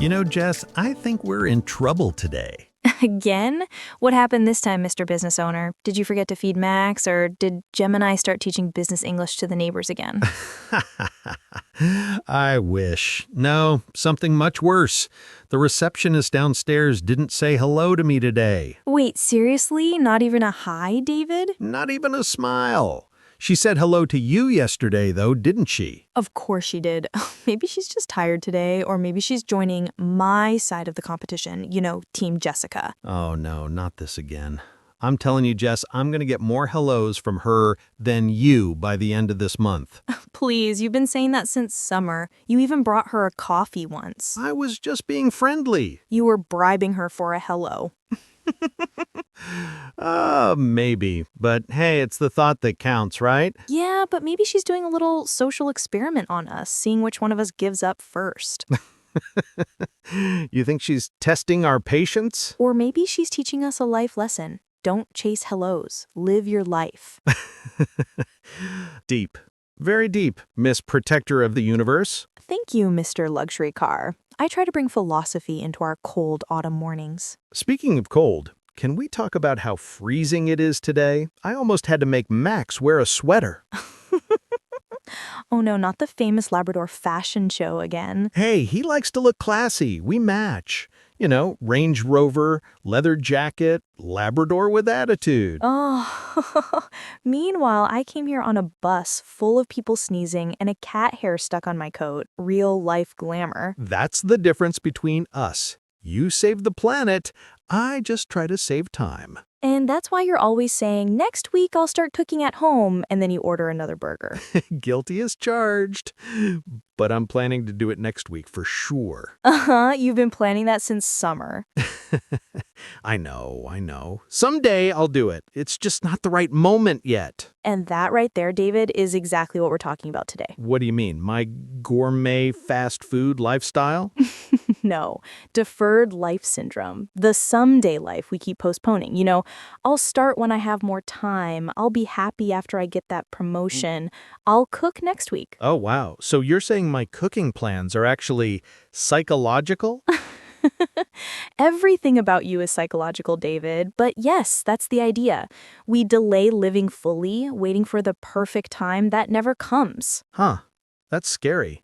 You know, Jess, I think we're in trouble today. Again? What happened this time, Mr. Business Owner? Did you forget to feed Max, or did Gemini start teaching business English to the neighbors again? I wish. No, something much worse. The receptionist downstairs didn't say hello to me today. Wait, seriously? Not even a hi, David? Not even a smile. She said hello to you yesterday, though, didn't she? Of course she did. Maybe she's just tired today, or maybe she's joining my side of the competition, Team Jessica. Oh, no, not this again. I'm telling you, Jess, I'm going to get more hellos from her than you by the end of this month. Please, you've been saying that since summer. You even brought her a coffee once. I was just being friendly. You were bribing her for a hello. Maybe. But hey, it's the thought that counts, right? Yeah, but maybe she's doing a little social experiment on us, seeing which one of us gives up first. You think she's testing our patience? Or maybe she's teaching us a life lesson. Don't chase hellos. Live your life. Deep. Very deep, Miss Protector of the Universe. Thank you, Mr. Luxury Car. I try to bring philosophy into our cold autumn mornings. Speaking of cold, can we talk about how freezing it is today? I almost had to make Max wear a sweater. Oh no, not the famous Labrador fashion show again. Hey, he likes to look classy. We match. Range Rover, leather jacket, Labrador with attitude. Oh, meanwhile, I came here on a bus full of people sneezing and a cat hair stuck on my coat. Real life glamour. That's the difference between us. You save the planet. I just try to save time. And that's why you're always saying, next week I'll start cooking at home, and then you order another burger. Guilty as charged. But I'm planning to do it next week for sure. You've been planning that since summer. I know. Someday I'll do it. It's just not the right moment yet. And that right there, David, is exactly what we're talking about today. What do you mean? My gourmet fast food lifestyle? No, deferred life syndrome. The someday life we keep postponing. I'll start when I have more time. I'll be happy after I get that promotion. I'll cook next week. Oh, wow. So you're saying my cooking plans are actually psychological? Everything about you is psychological, David. But yes, that's the idea. We delay living fully, waiting for the perfect time that never comes. Huh. That's scary.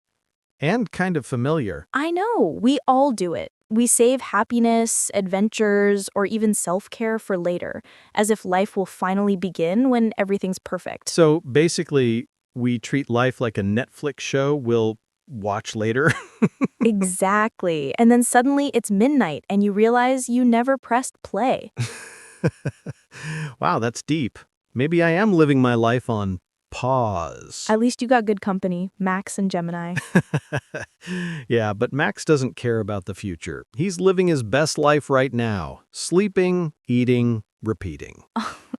And kind of familiar. I know. We all do it. We save happiness, adventures, or even self-care for later, as if life will finally begin when everything's perfect. So basically, we treat life like a Netflix show we'll watch later. Exactly. And then suddenly it's midnight and you realize you never pressed play. Wow, that's deep. Maybe I am living my life on pause. At least you got good company, Max and Gemini. Yeah, but Max doesn't care about the future. He's living his best life right now. Sleeping, eating, repeating.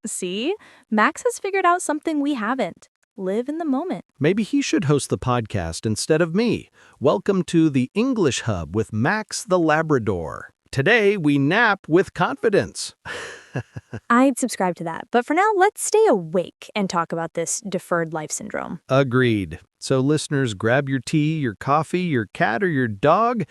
See? Max has figured out something we haven't. Live in the moment. Maybe he should host the podcast instead of me. Welcome to the English Hub with Max the Labrador. Today, we nap with confidence. I'd subscribe to that. But for now, let's stay awake and talk about this deferred life syndrome. Agreed. So listeners, grab your tea, your coffee, your cat or your dog,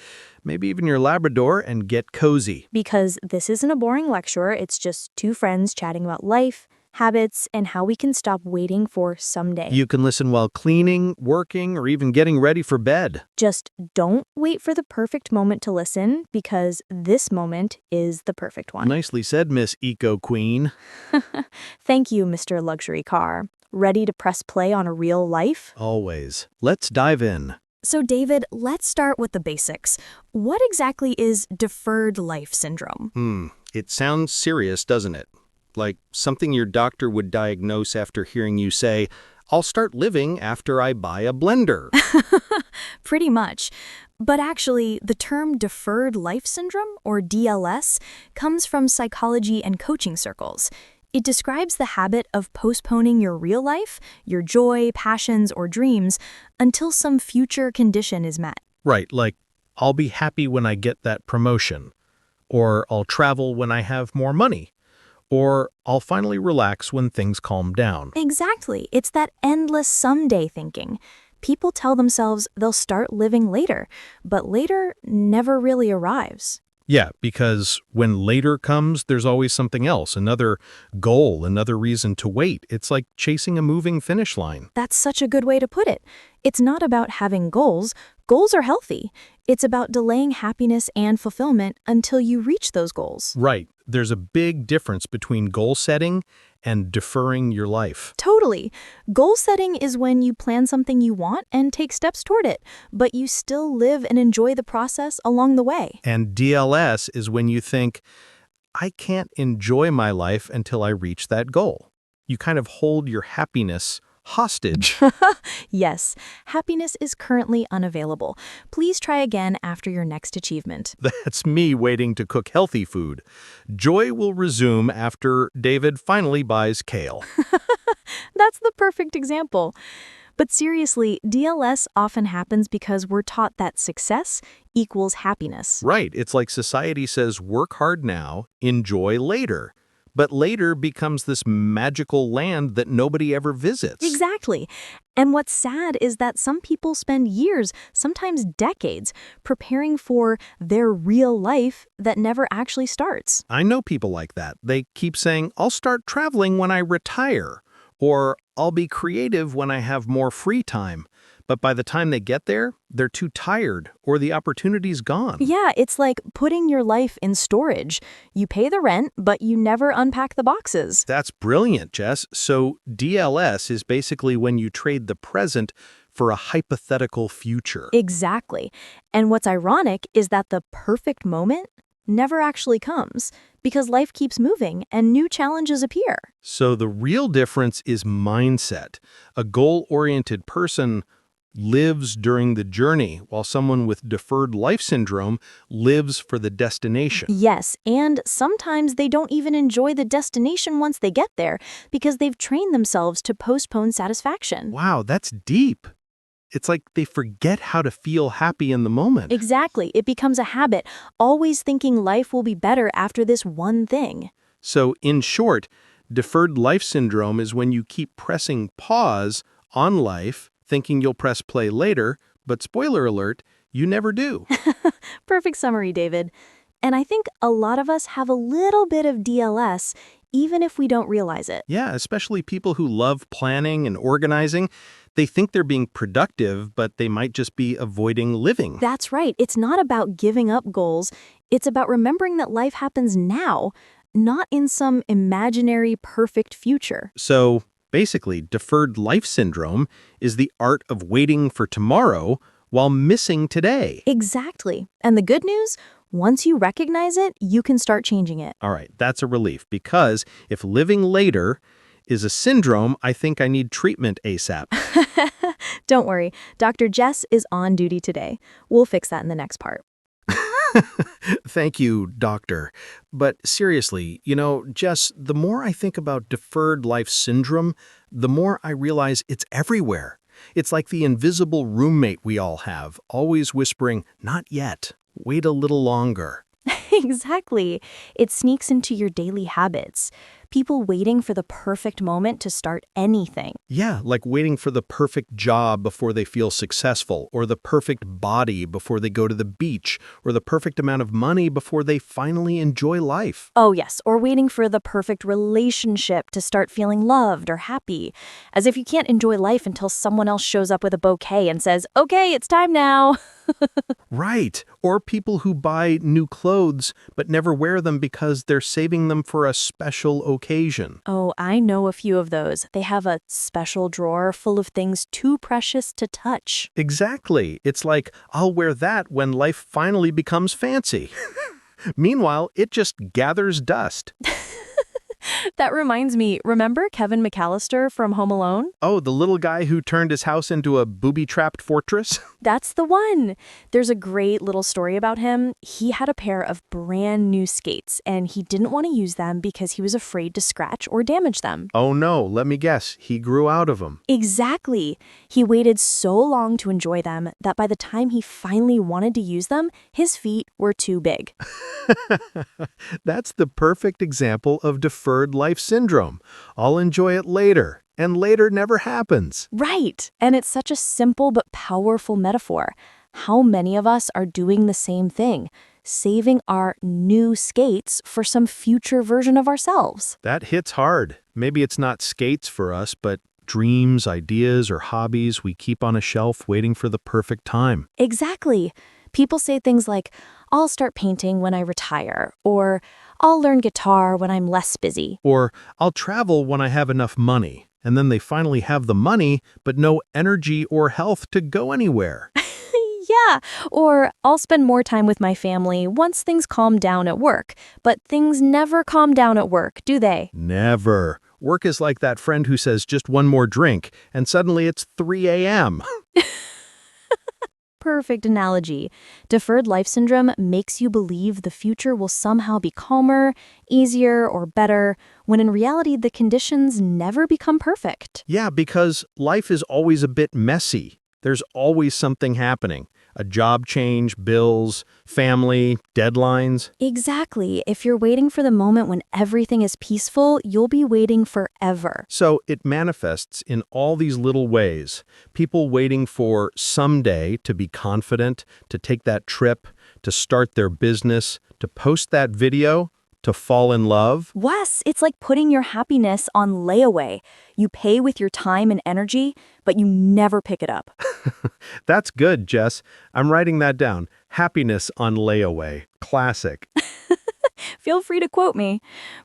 maybe even your Labrador, and get cozy. Because this isn't a boring lecture, it's just two friends chatting about life, habits, and how we can stop waiting for someday. You can listen while cleaning, working, or even getting ready for bed. Just don't wait for the perfect moment to listen, because this moment is the perfect one. Nicely said, Miss Eco Queen. Thank you, Mr. Luxury Car. Ready to press play on a real life? Always. Let's dive in. So, David, let's start with the basics. What exactly is deferred life syndrome? It sounds serious, doesn't it? Like something your doctor would diagnose after hearing you say, I'll start living after I buy a blender. Pretty much. But actually, the term deferred life syndrome, or DLS, comes from psychology and coaching circles. It describes the habit of postponing your real life, your joy, passions, or dreams, until some future condition is met. Right, like, I'll be happy when I get that promotion, or I'll travel when I have more money, or I'll finally relax when things calm down. Exactly. It's that endless someday thinking. People tell themselves they'll start living later, but later never really arrives. Yeah, because when later comes, there's always something else, another goal, another reason to wait. It's like chasing a moving finish line. That's such a good way to put it. It's not about having goals. Goals are healthy. It's about delaying happiness and fulfillment until you reach those goals. Right. There's a big difference between goal setting and deferring your life. Totally. Goal setting is when you plan something you want and take steps toward it, but you still live and enjoy the process along the way. And DLS is when you think, I can't enjoy my life until I reach that goal. You kind of hold your happiness hostage. Yes, happiness is currently unavailable. Please try again after your next achievement. That's me waiting to cook healthy food. Joy will resume after David finally buys kale. That's the perfect example. But seriously, DLS often happens because we're taught that success equals happiness. Right. It's like society says, work hard now, enjoy later. But later becomes this magical land that nobody ever visits. Exactly. And what's sad is that some people spend years, sometimes decades, preparing for their real life that never actually starts. I know people like that. They keep saying, I'll start traveling when I retire, or I'll be creative when I have more free time. But by the time they get there, they're too tired or the opportunity's gone. Yeah, it's like putting your life in storage. You pay the rent, but you never unpack the boxes. That's brilliant, Jess. So DLS is basically when you trade the present for a hypothetical future. Exactly. And what's ironic is that the perfect moment never actually comes because life keeps moving and new challenges appear. So the real difference is mindset. A goal-oriented person lives during the journey, while someone with deferred life syndrome lives for the destination. Yes, and sometimes they don't even enjoy the destination once they get there because they've trained themselves to postpone satisfaction. Wow, that's deep. It's like they forget how to feel happy in the moment. Exactly. It becomes a habit, always thinking life will be better after this one thing. So, in short, deferred life syndrome is when you keep pressing pause on life, thinking you'll press play later, but spoiler alert, you never do. Perfect summary, David. And I think a lot of us have a little bit of DLS, even if we don't realize it. Yeah, especially people who love planning and organizing. They think they're being productive, but they might just be avoiding living. That's right. It's not about giving up goals. It's about remembering that life happens now, not in some imaginary perfect future. So, basically, deferred life syndrome is the art of waiting for tomorrow while missing today. Exactly. And the good news? Once you recognize it, you can start changing it. All right, that's a relief, because if living later is a syndrome, I think I need treatment ASAP. Don't worry, Dr. Jess is on duty today. We'll fix that in the next part. Thank you, doctor. But seriously, Jess, the more I think about deferred life syndrome, the more I realize it's everywhere. It's like the invisible roommate we all have, always whispering, not yet, wait a little longer. Exactly. It sneaks into your daily habits. People waiting for the perfect moment to start anything. Yeah, like waiting for the perfect job before they feel successful, or the perfect body before they go to the beach, or the perfect amount of money before they finally enjoy life. Oh yes, or waiting for the perfect relationship to start feeling loved or happy. As if you can't enjoy life until someone else shows up with a bouquet and says, okay, it's time now. Right. Or people who buy new clothes but never wear them because they're saving them for a special occasion. Oh, I know a few of those. They have a special drawer full of things too precious to touch. Exactly. It's like, I'll wear that when life finally becomes fancy. Meanwhile, it just gathers dust. That reminds me, remember Kevin McAllister from Home Alone? Oh, the little guy who turned his house into a booby-trapped fortress? That's the one. There's a great little story about him. He had a pair of brand new skates, and he didn't want to use them because he was afraid to scratch or damage them. Oh no, let me guess, he grew out of them. Exactly. He waited so long to enjoy them that by the time he finally wanted to use them, his feet were too big. That's the perfect example of deferred deferred life syndrome. I'll enjoy it later, and later never happens. Right. And it's such a simple but powerful metaphor. How many of us are doing the same thing, saving our new skates for some future version of ourselves? That hits hard. Maybe it's not skates for us, but dreams, ideas, or hobbies we keep on a shelf waiting for the perfect time. Exactly. People say things like, I'll start painting when I retire, or I'll learn guitar when I'm less busy. Or, I'll travel when I have enough money. And then they finally have the money, but no energy or health to go anywhere. Yeah, or I'll spend more time with my family once things calm down at work. But things never calm down at work, do they? Never. Work is like that friend who says just one more drink, and suddenly it's 3 a.m. Perfect analogy. Deferred life syndrome makes you believe the future will somehow be calmer, easier, or better, when in reality the conditions never become perfect. Yeah, because life is always a bit messy. There's always something happening. A job change, bills, family, deadlines. Exactly. If you're waiting for the moment when everything is peaceful, you'll be waiting forever. So it manifests in all these little ways. People waiting for someday to be confident, to take that trip, to start their business, to post that video, to fall in love. Wes, it's like putting your happiness on layaway. You pay with your time and energy, but you never pick it up. That's good, Jess. I'm writing that down. Happiness on layaway. Classic. Feel free to quote me.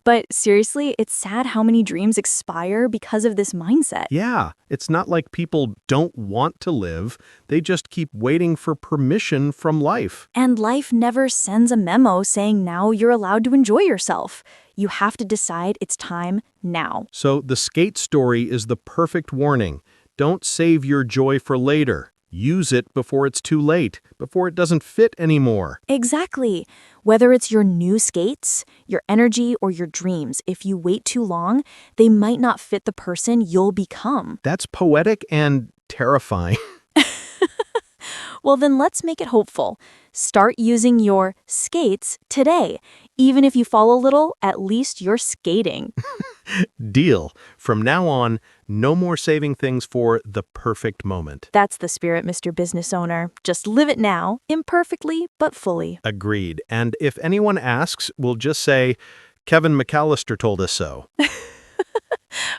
But seriously, it's sad how many dreams expire because of this mindset. Yeah, it's not like people don't want to live. They just keep waiting for permission from life. And life never sends a memo saying now you're allowed to enjoy yourself. You have to decide it's time now. So the skate story is the perfect warning. Don't save your joy for later. Use it before it's too late, before it doesn't fit anymore. Exactly. Whether it's your new skates, your energy, or your dreams, if you wait too long, they might not fit the person you'll become. That's poetic and terrifying. Well, then let's make it hopeful. Start using your skates today. Even if you fall a little, at least you're skating. Deal. From now on, no more saving things for the perfect moment. That's the spirit, Mr. Business Owner. Just live it now, imperfectly, but fully. Agreed. And if anyone asks, we'll just say, Kevin McAllister told us so.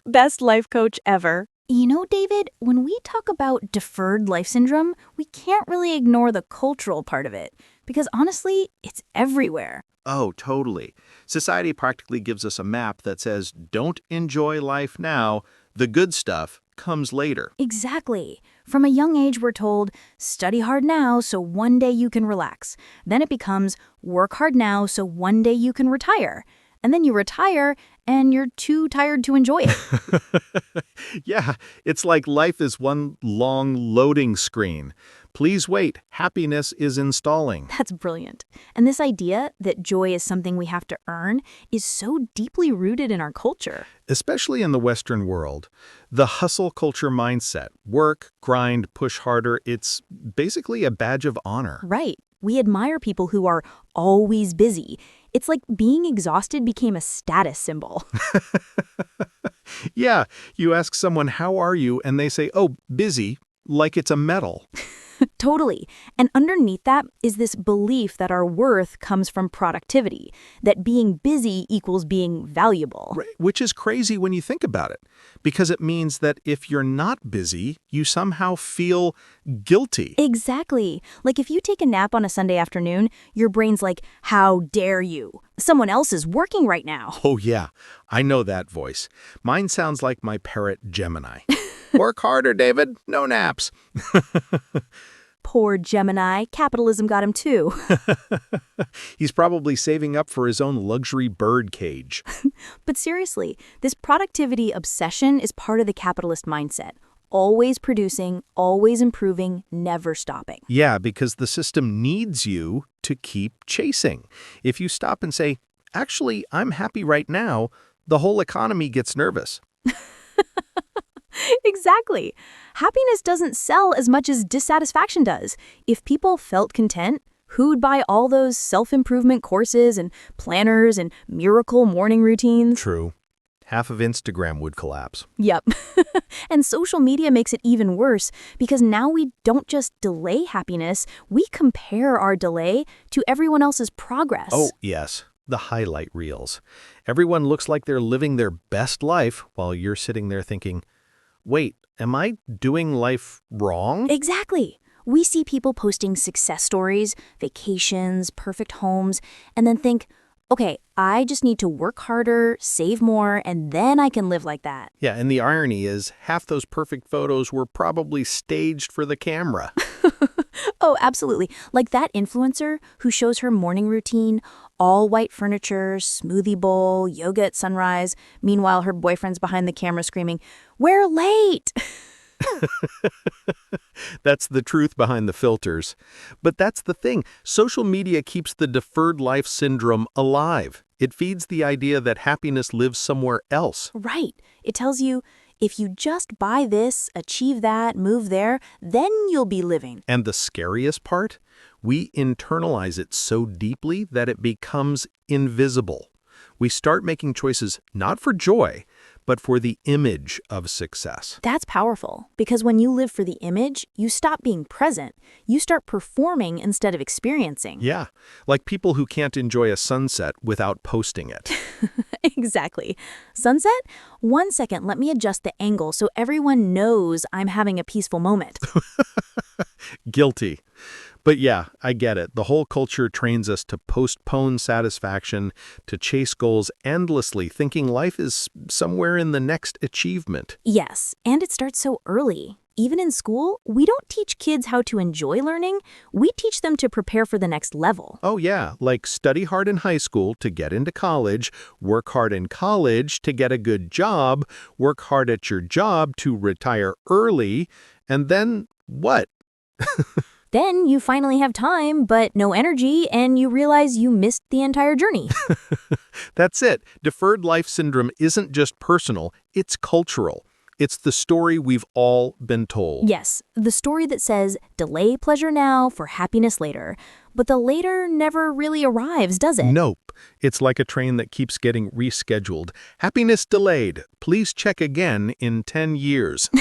Best life coach ever. You know, David, when we talk about deferred life syndrome, we can't really ignore the cultural part of it, because honestly, it's everywhere. Oh, totally. Society practically gives us a map that says, don't enjoy life now. The good stuff comes later. Exactly. From a young age, we're told, study hard now so one day you can relax. Then it becomes, work hard now so one day you can retire. And then you retire and you're too tired to enjoy it. Yeah, it's like life is one long loading screen. Please wait, happiness is installing. That's brilliant. And this idea that joy is something we have to earn is so deeply rooted in our culture. Especially in the Western world. The hustle culture mindset, work, grind, push harder, it's basically a badge of honor. Right. We admire people who are always busy. It's like being exhausted became a status symbol. Yeah, you ask someone, how are you? And they say, oh, busy, like it's a medal. Totally. And underneath that is this belief that our worth comes from productivity, that being busy equals being valuable. Right, which is crazy when you think about it, because it means that if you're not busy, you somehow feel guilty. Exactly. Like if you take a nap on a Sunday afternoon, your brain's like, how dare you? Someone else is working right now. Oh yeah, I know that voice. Mine sounds like my parrot Gemini. Work harder, David. No naps. Poor Gemini. Capitalism got him too. He's probably saving up for his own luxury bird cage. But seriously, this productivity obsession is part of the capitalist mindset. Always producing, always improving, never stopping. Yeah, because the system needs you to keep chasing. If you stop and say, actually, I'm happy right now, the whole economy gets nervous. Exactly. Happiness doesn't sell as much as dissatisfaction does. If people felt content, who'd buy all those self-improvement courses and planners and miracle morning routines? True. Half of Instagram would collapse. Yep. And social media makes it even worse because now we don't just delay happiness, we compare our delay to everyone else's progress. Oh, yes. The highlight reels. Everyone looks like they're living their best life while you're sitting there thinking, wait, am I doing life wrong? Exactly. We see people posting success stories, vacations, perfect homes, and then think, okay, I just need to work harder, save more, and then I can live like that. Yeah, and the irony is half those perfect photos were probably staged for the camera. Oh, absolutely. Like that influencer who shows her morning routine, all white furniture, smoothie bowl, yoga at sunrise. Meanwhile, her boyfriend's behind the camera screaming, "We're late!" That's the truth behind the filters. But that's the thing. Social media keeps the deferred life syndrome alive. It feeds the idea that happiness lives somewhere else. Right. It tells you, if you just buy this, achieve that, move there, then you'll be living. And the scariest part? We internalize it so deeply that it becomes invisible. We start making choices not for joy, but for the image of success. That's powerful, because when you live for the image, you stop being present. You start performing instead of experiencing. Yeah, like people who can't enjoy a sunset without posting it. Exactly. Sunset? 1 second, let me adjust the angle so everyone knows I'm having a peaceful moment. Guilty. But yeah, I get it. The whole culture trains us to postpone satisfaction, to chase goals endlessly, thinking life is somewhere in the next achievement. Yes, and it starts so early. Even in school, we don't teach kids how to enjoy learning. We teach them to prepare for the next level. Oh yeah, like study hard in high school to get into college, work hard in college to get a good job, work hard at your job to retire early, and then what? Then you finally have time, but no energy, and you realize you missed the entire journey. That's it. Deferred life syndrome isn't just personal, it's cultural. It's the story we've all been told. Yes, the story that says, delay pleasure now for happiness later. But the later never really arrives, does it? Nope. It's like a train that keeps getting rescheduled. Happiness delayed. Please check again in 10 years.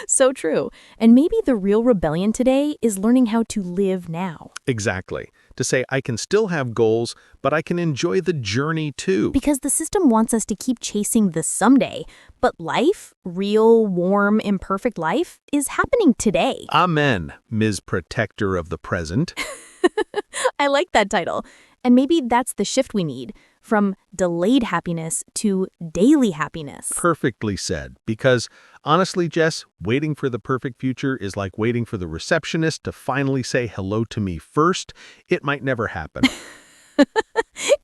So true. And maybe the real rebellion today is learning how to live now. Exactly. To say I can still have goals, but I can enjoy the journey too. Because the system wants us to keep chasing the someday. But life, real, warm, imperfect life, is happening today. Amen, Ms. Protector of the Present. I like that title. And maybe that's the shift we need, from delayed happiness to daily happiness. Perfectly said. Because honestly, Jess, waiting for the perfect future is like waiting for the receptionist to finally say hello to me first. It might never happen.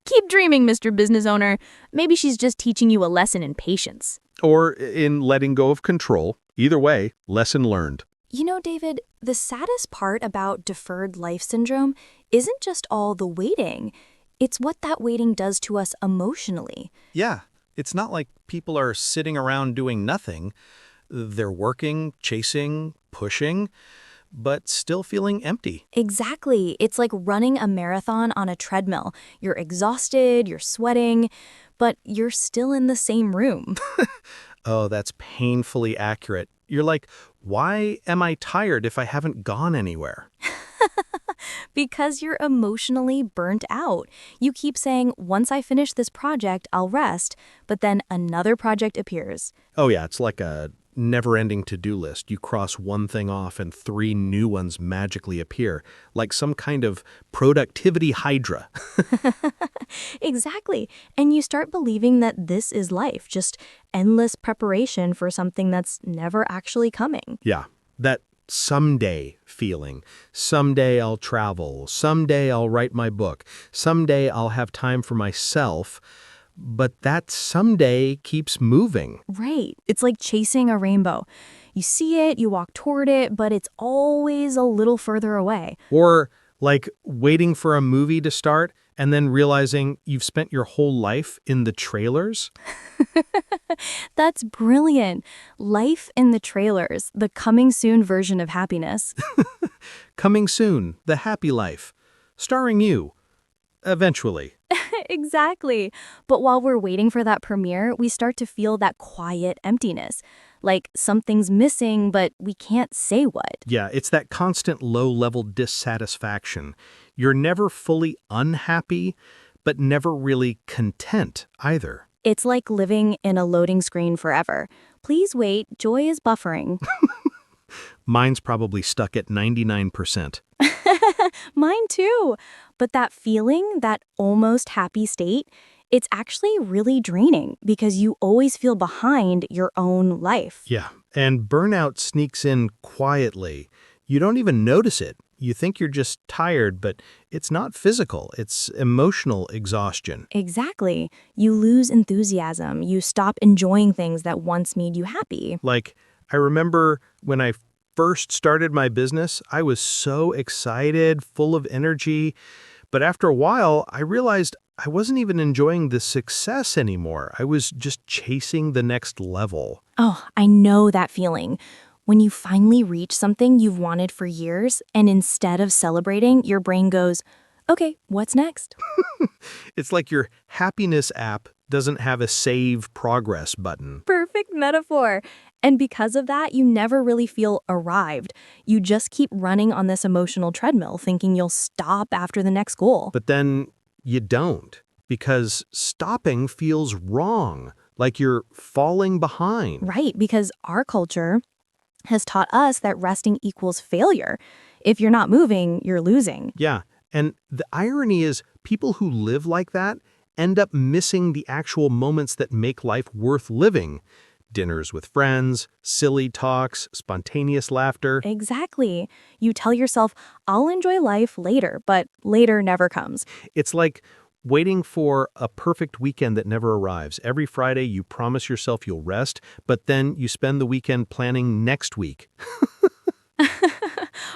Keep dreaming, Mr. Business Owner. Maybe she's just teaching you a lesson in patience. Or in letting go of control. Either way, lesson learned. You know, David, the saddest part about deferred life syndrome isn't just all the waiting. It's what that waiting does to us emotionally. Yeah, it's not like people are sitting around doing nothing. They're working, chasing, pushing, but still feeling empty. Exactly. It's like running a marathon on a treadmill. You're exhausted, you're sweating, but you're still in the same room. Oh, that's painfully accurate. You're like, why am I tired if I haven't gone anywhere? Because you're emotionally burnt out. You keep saying, once I finish this project, I'll rest, but then another project appears. Oh yeah, it's like a never-ending to-do list. You cross one thing off and 3 new ones magically appear, like some kind of productivity hydra. Exactly. And you start believing that this is life, just endless preparation for something that's never actually coming. Yeah, that someday feeling. Someday I'll travel. Someday I'll write my book. Someday I'll have time for myself. But that someday keeps moving. Right. It's like chasing a rainbow. You see it, you walk toward it, but it's always a little further away. Or like waiting for a movie to start and then realizing you've spent your whole life in the trailers. That's brilliant. Life in the trailers, the coming soon version of happiness. Coming soon, The Happy Life. Starring you. Eventually. Exactly. But while we're waiting for that premiere, we start to feel that quiet emptiness. Like something's missing, but we can't say what. Yeah, it's that constant low-level dissatisfaction. You're never fully unhappy, but never really content either. It's like living in a loading screen forever. Please wait, joy is buffering. Mine's probably stuck at 99%. Mine too. But that feeling, that almost happy state, it's actually really draining because you always feel behind your own life. Yeah, and burnout sneaks in quietly. You don't even notice it. You think you're just tired, but it's not physical. It's emotional exhaustion. Exactly. You lose enthusiasm. You stop enjoying things that once made you happy. Like, I remember when I first started my business, I was so excited, full of energy. But after a while, I realized I wasn't even enjoying the success anymore. I was just chasing the next level. Oh, I know that feeling. When you finally reach something you've wanted for years, and instead of celebrating, your brain goes, okay, what's next? It's like your happiness app doesn't have a save progress button. Perfect metaphor. And because of that, you never really feel arrived. You just keep running on this emotional treadmill, thinking you'll stop after the next goal. But then you don't, because stopping feels wrong, like you're falling behind. Right, because our culture has taught us that resting equals failure. If you're not moving, you're losing. Yeah, and the irony is people who live like that end up missing the actual moments that make life worth living. Dinners with friends, silly talks, spontaneous laughter. Exactly. You tell yourself, I'll enjoy life later, but later never comes. It's like waiting for a perfect weekend that never arrives. Every Friday you promise yourself you'll rest, but then you spend the weekend planning next week.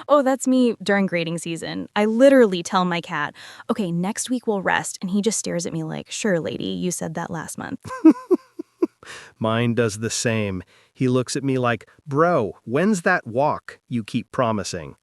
Oh, that's me during grading season. I literally tell my cat, okay, next week we'll rest. And he just stares at me like, sure, lady, you said that last month. Mine does the same. He looks at me like, bro, when's that walk you keep promising?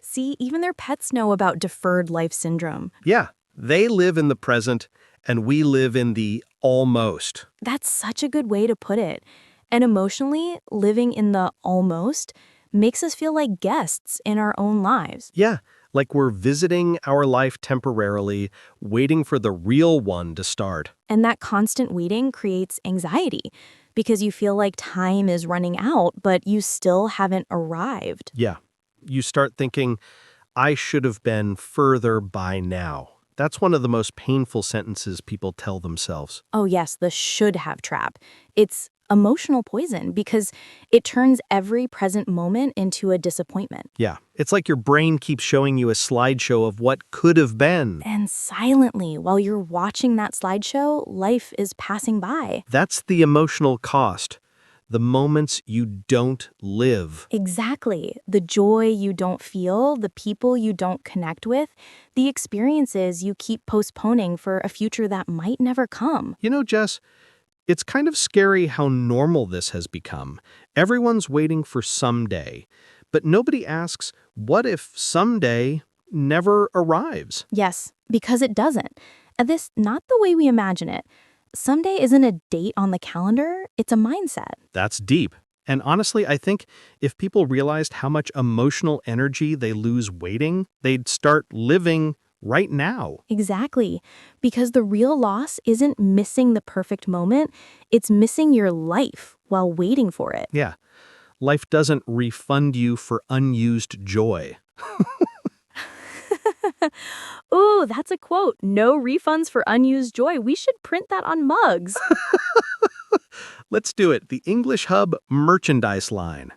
See, even their pets know about deferred life syndrome. Yeah, they live in the present and we live in the almost. That's such a good way to put it. And emotionally, living in the almost makes us feel like guests in our own lives. Yeah, like we're visiting our life temporarily, waiting for the real one to start. And that constant waiting creates anxiety because you feel like time is running out, but you still haven't arrived. Yeah, you start thinking, I should have been further by now. That's one of the most painful sentences people tell themselves. Oh yes, the should have trap. It's emotional poison because it turns every present moment into a disappointment. Yeah, it's like your brain keeps showing you a slideshow of what could have been. And silently, while you're watching that slideshow, life is passing by. That's the emotional cost. The moments you don't live. Exactly. The joy you don't feel, the people you don't connect with, the experiences you keep postponing for a future that might never come. You know, Jess, it's kind of scary how normal this has become. Everyone's waiting for someday. But nobody asks, what if someday never arrives? Yes, because it doesn't. And this, not the way we imagine it. Someday isn't a date on the calendar, it's a mindset. That's deep. And honestly, I think if people realized how much emotional energy they lose waiting, they'd start living right now. Exactly. Because the real loss isn't missing the perfect moment, it's missing your life while waiting for it. Yeah. Life doesn't refund you for unused joy. Ooh, that's a quote. No refunds for unused joy. We should print that on mugs. Let's do it. The English Hub merchandise line.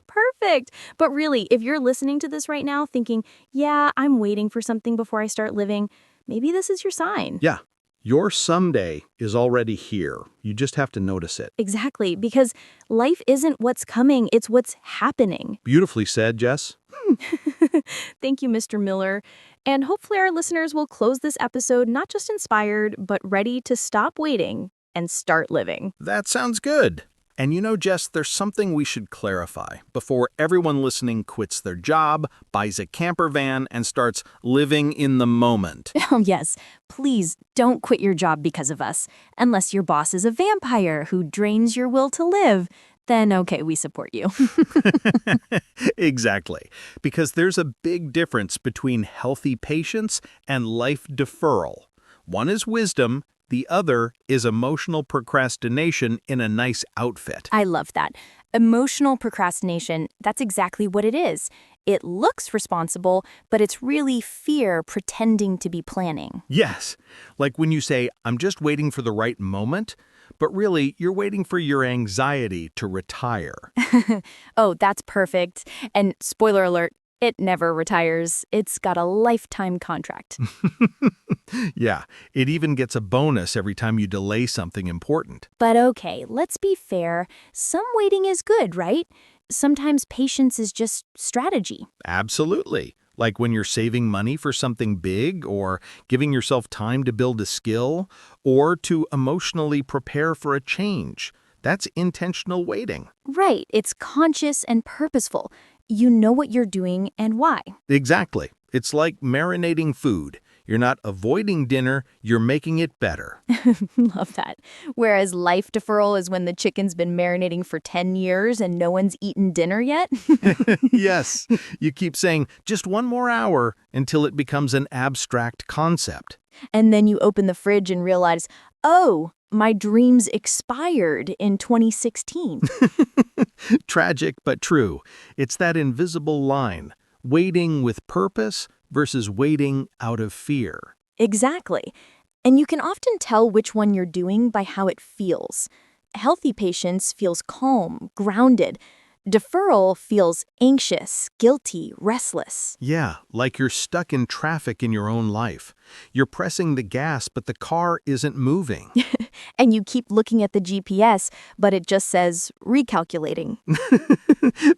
Perfect. But really, if you're listening to this right now thinking, yeah, I'm waiting for something before I start living, maybe this is your sign. Yeah. Your someday is already here. You just have to notice it. Exactly, because life isn't what's coming, it's what's happening. Beautifully said, Jess. Thank you, Mr. Miller. And hopefully our listeners will close this episode not just inspired, but ready to stop waiting and start living. That sounds good. And Jess, there's something we should clarify before everyone listening quits their job, buys a camper van, and starts living in the moment. Oh, yes. Please don't quit your job because of us. Unless your boss is a vampire who drains your will to live. Then, okay, we support you. Exactly. Because there's a big difference between healthy patience and life deferral. One is wisdom, the other is emotional procrastination in a nice outfit. I love that. Emotional procrastination, that's exactly what it is. It looks responsible, but it's really fear pretending to be planning. Yes, like when you say, I'm just waiting for the right moment, but really you're waiting for your anxiety to retire. Oh, that's perfect. And spoiler alert, it never retires. It's got a lifetime contract. Yeah, it even gets a bonus every time you delay something important. But okay, let's be fair. Some waiting is good, right? Sometimes patience is just strategy. Absolutely. Like when you're saving money for something big, or giving yourself time to build a skill, or to emotionally prepare for a change. That's intentional waiting. Right, it's conscious and purposeful. You know what you're doing and why. Exactly. It's like marinating food. You're not avoiding dinner, you're making it better. Love that. Whereas life deferral is when the chicken's been marinating for 10 years and no one's eaten dinner yet. Yes, you keep saying just one more hour until it becomes an abstract concept. And then you open the fridge and realize, oh, my dreams expired in 2016. Tragic but true. It's that invisible line, waiting with purpose versus waiting out of fear. Exactly. And you can often tell which one you're doing by how it feels. Healthy patience feels calm, grounded. Deferral feels anxious, guilty, restless. Yeah, like you're stuck in traffic in your own life. You're pressing the gas, but the car isn't moving. And you keep looking at the GPS, but it just says recalculating.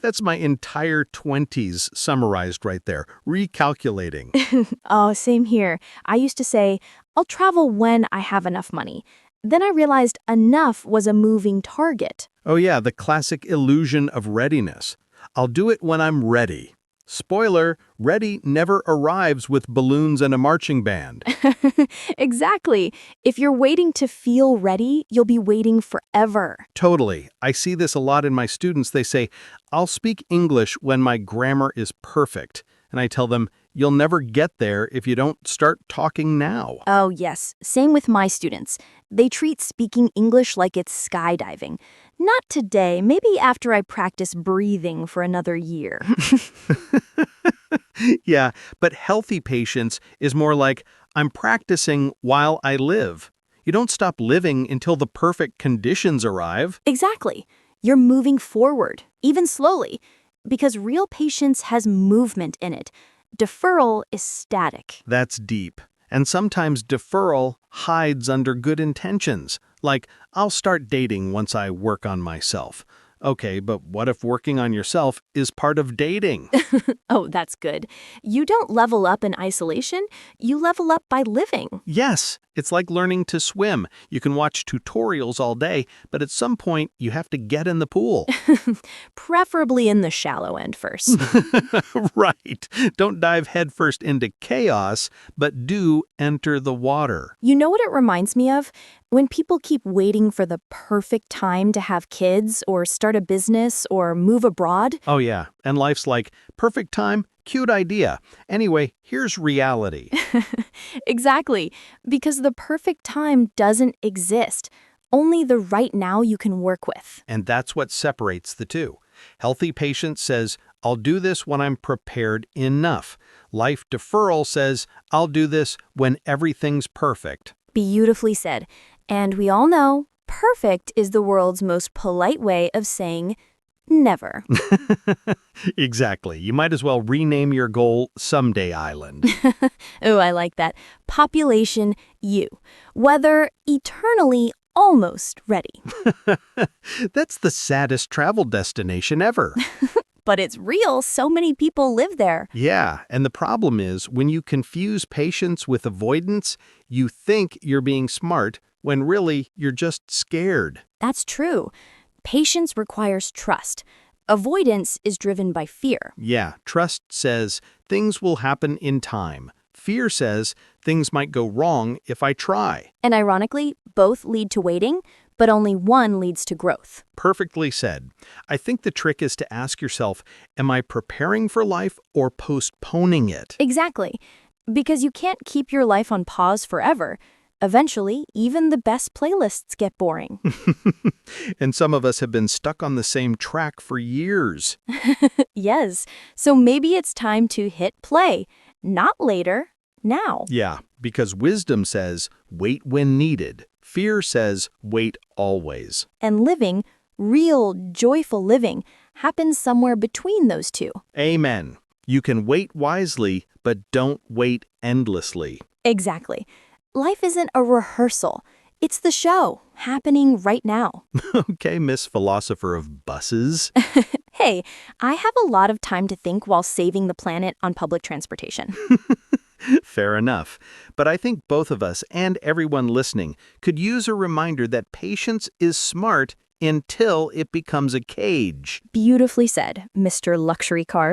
That's my entire 20s summarized right there. Recalculating. Oh, same here. I used to say, I'll travel when I have enough money. Then I realized enough was a moving target. Oh yeah, the classic illusion of readiness. I'll do it when I'm ready. Spoiler, ready never arrives with balloons and a marching band. Exactly. If you're waiting to feel ready, you'll be waiting forever. Totally. I see this a lot in my students. They say, I'll speak English when my grammar is perfect. And I tell them, you'll never get there if you don't start talking now. Oh, yes. Same with my students. They treat speaking English like it's skydiving. Not today, maybe after I practice breathing for another year. Yeah, but healthy patience is more like, I'm practicing while I live. You don't stop living until the perfect conditions arrive. Exactly. You're moving forward, even slowly, because real patience has movement in it. Deferral is static. That's deep. And sometimes deferral hides under good intentions, like, I'll start dating once I work on myself. Okay, but what if working on yourself is part of dating? Oh, that's good. You don't level up in isolation, you level up by living. Yes, it's like learning to swim. You can watch tutorials all day, but at some point you have to get in the pool. Preferably in the shallow end first. Right. Don't dive headfirst into chaos, but do enter the water. You know what it reminds me of? When people keep waiting for the perfect time to have kids or start a business or move abroad. Oh yeah, and life's like, perfect time, cute idea. Anyway, here's reality. Exactly, because the perfect time doesn't exist. Only the right now you can work with. And that's what separates the two. Healthy patience says, I'll do this when I'm prepared enough. Life deferral says, I'll do this when everything's perfect. Beautifully said. And we all know, perfect is the world's most polite way of saying never. Exactly. You might as well rename your goal Someday Island. Oh, I like that. Population U. Weather eternally almost ready. That's the saddest travel destination ever. But it's real, so many people live there. Yeah, and the problem is, when you confuse patience with avoidance, you think you're being smart when really you're just scared. That's true. Patience requires trust. Avoidance is driven by fear. Yeah, trust says things will happen in time. Fear says things might go wrong if I try. And ironically, both lead to waiting, but only one leads to growth. Perfectly said. I think the trick is to ask yourself, am I preparing for life or postponing it? Exactly. Because you can't keep your life on pause forever. Eventually, even the best playlists get boring. And some of us have been stuck on the same track for years. Yes, so maybe it's time to hit play. Not later, now. Yeah, because wisdom says, wait when needed. Fear says, wait always. And living, real, joyful living, happens somewhere between those two. Amen. You can wait wisely, but don't wait endlessly. Exactly. Life isn't a rehearsal. It's the show, happening right now. Okay, Miss Philosopher of Buses. Hey, I have a lot of time to think while saving the planet on public transportation. Fair enough. But I think both of us and everyone listening could use a reminder that patience is smart until it becomes a cage. Beautifully said, Mr. Luxury Car.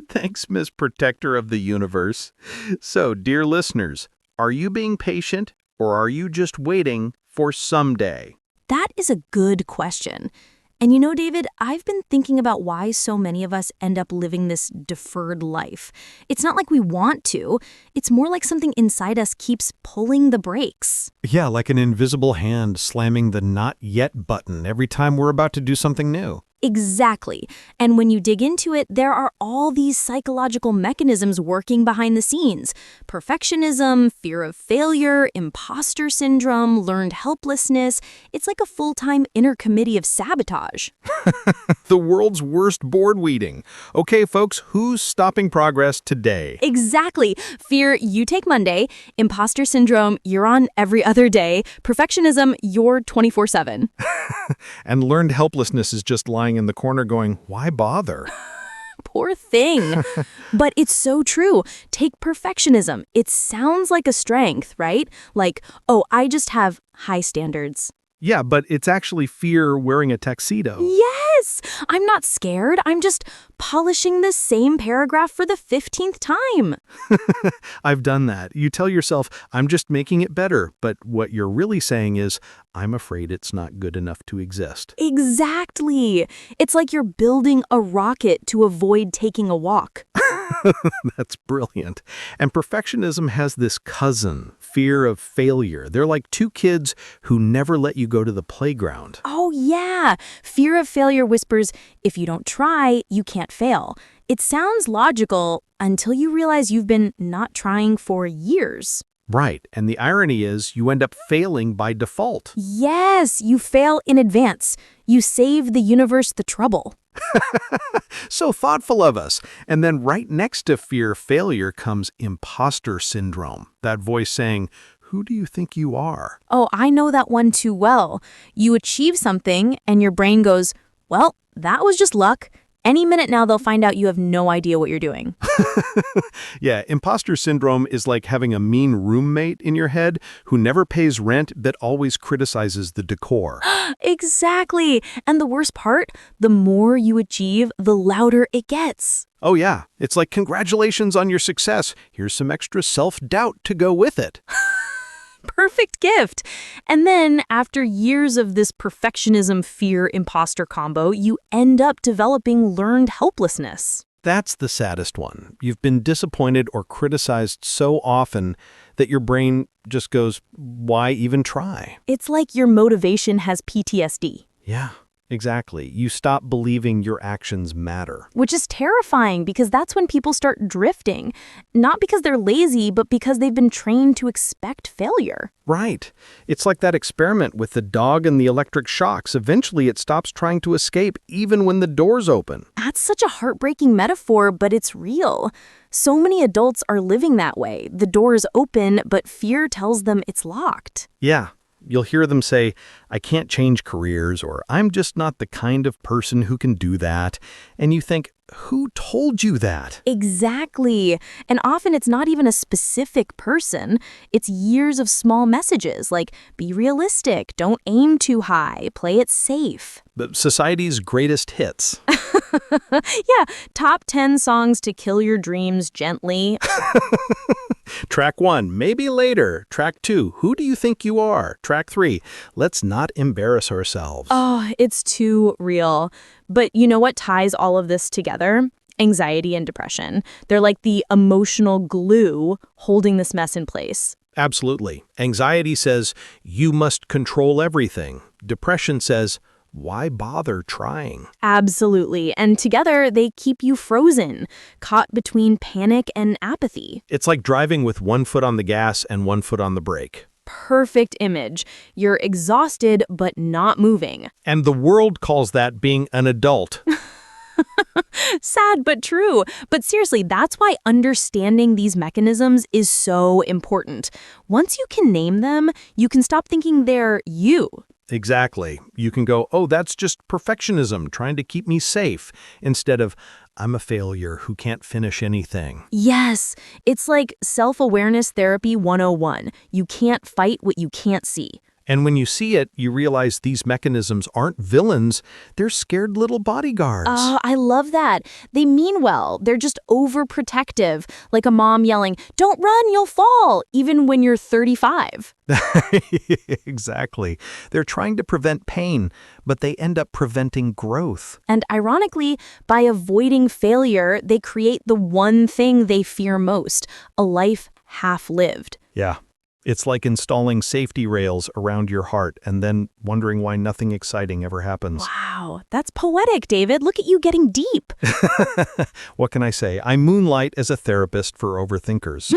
Thanks, Miss Protector of the Universe. So, dear listeners, are you being patient or are you just waiting for someday? That is a good question. And you know, David, I've been thinking about why so many of us end up living this deferred life. It's not like we want to. It's more like something inside us keeps pulling the brakes. Yeah, like an invisible hand slamming the not yet button every time we're about to do something new. Exactly. And when you dig into it, there are all these psychological mechanisms working behind the scenes. Perfectionism, fear of failure, imposter syndrome, learned helplessness. It's like a full-time inner committee of sabotage. The world's worst board weeding. Okay, folks, who's stopping progress today? Exactly. Fear, you take Monday. Imposter syndrome, you're on every other day. Perfectionism, you're 24/7. And learned helplessness is just lying in the corner going, why bother? Poor thing. But it's so true. Take perfectionism. It sounds like a strength, right? Like, oh, I just have high standards. Yeah, but it's actually fear wearing a tuxedo. Yes! I'm not scared. I'm just polishing the same paragraph for the 15th time. I've done that. You tell yourself, I'm just making it better, but what you're really saying is, I'm afraid it's not good enough to exist. Exactly. It's like you're building a rocket to avoid taking a walk. That's brilliant. And perfectionism has this cousin, fear of failure. They're like two kids who never let you go to the playground. Oh, yeah. Fear of failure whispers, if you don't try, you can't fail. It sounds logical until you realize you've been not trying for years. Right. And the irony is you end up failing by default. Yes, you fail in advance. You save the universe the trouble. So thoughtful of us. And then right next to fear failure comes imposter syndrome. That voice saying, who do you think you are? Oh, I know that one too well. You achieve something and your brain goes, well, that was just luck. Any minute now they'll find out you have no idea what you're doing. Yeah, imposter syndrome is like having a mean roommate in your head who never pays rent but always criticizes the decor. Exactly. And the worst part, the more you achieve, the louder it gets. Oh yeah, it's like congratulations on your success. Here's some extra self-doubt to go with it. Perfect gift. And then, after years of this perfectionism fear imposter combo, you end up developing learned helplessness. That's the saddest one. You've been disappointed or criticized so often that your brain just goes, why even try? It's like your motivation has PTSD. Yeah, exactly. You stop believing your actions matter. Which is terrifying because that's when people start drifting. Not because they're lazy, but because they've been trained to expect failure. Right. It's like that experiment with the dog and the electric shocks. Eventually it stops trying to escape even when the door's open. That's such a heartbreaking metaphor, but it's real. So many adults are living that way. The door is open, but fear tells them it's locked. Yeah. You'll hear them say, I can't change careers, or I'm just not the kind of person who can do that. And you think, who told you that? Exactly. And often it's not even a specific person. It's years of small messages like, be realistic, don't aim too high, play it safe. Society's greatest hits. Yeah, top 10 songs to kill your dreams gently. Track 1, maybe later. Track 2, who do you think you are? Track 3, let's not embarrass ourselves. Oh, it's too real. But you know what ties all of this together? Anxiety and depression. They're like the emotional glue holding this mess in place. Absolutely. Anxiety says, you must control everything. Depression says, why bother trying? Absolutely. And together, they keep you frozen, caught between panic and apathy. It's like driving with one foot on the gas and one foot on the brake. Perfect image. You're exhausted, but not moving. And the world calls that being an adult. Sad, but true. But seriously, that's why understanding these mechanisms is so important. Once you can name them, you can stop thinking they're you. Exactly. You can go, oh, that's just perfectionism trying to keep me safe, instead of, I'm a failure who can't finish anything. Yes, it's like self-awareness therapy 101. You can't fight what you can't see. And when you see it, you realize these mechanisms aren't villains, they're scared little bodyguards. Oh, I love that. They mean well. They're just overprotective, like a mom yelling, don't run, you'll fall, even when you're 35. Exactly. They're trying to prevent pain, but they end up preventing growth. And ironically, by avoiding failure, they create the one thing they fear most, a life half-lived. Yeah. It's like installing safety rails around your heart and then wondering why nothing exciting ever happens. Wow, that's poetic, David. Look at you getting deep. What can I say? I moonlight as a therapist for overthinkers.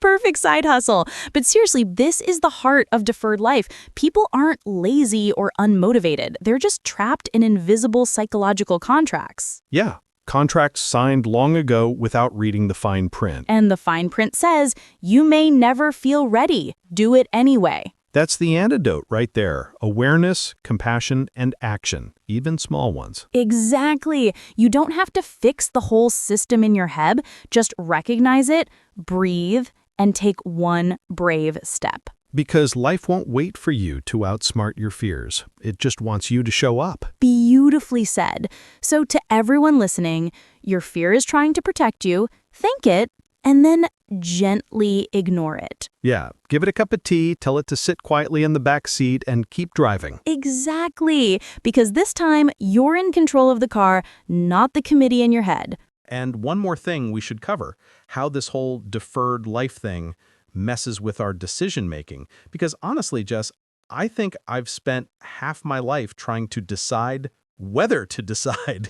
Perfect side hustle. But seriously, this is the heart of deferred life. People aren't lazy or unmotivated. They're just trapped in invisible psychological contracts. Yeah. Contracts signed long ago without reading the fine print. And the fine print says, you may never feel ready. Do it anyway. That's the antidote right there. Awareness, compassion, and action, even small ones. Exactly. You don't have to fix the whole system in your head. Just recognize it, breathe, and take one brave step. Because life won't wait for you to outsmart your fears. It just wants you to show up. Beautifully said. So to everyone listening, your fear is trying to protect you. Thank it, and then gently ignore it. Yeah, give it a cup of tea, tell it to sit quietly in the back seat, and keep driving. Exactly. Because this time, you're in control of the car, not the committee in your head. And one more thing we should cover, how this whole deferred life thing messes with our decision-making. Because honestly, Jess, I think I've spent half my life trying to decide whether to decide.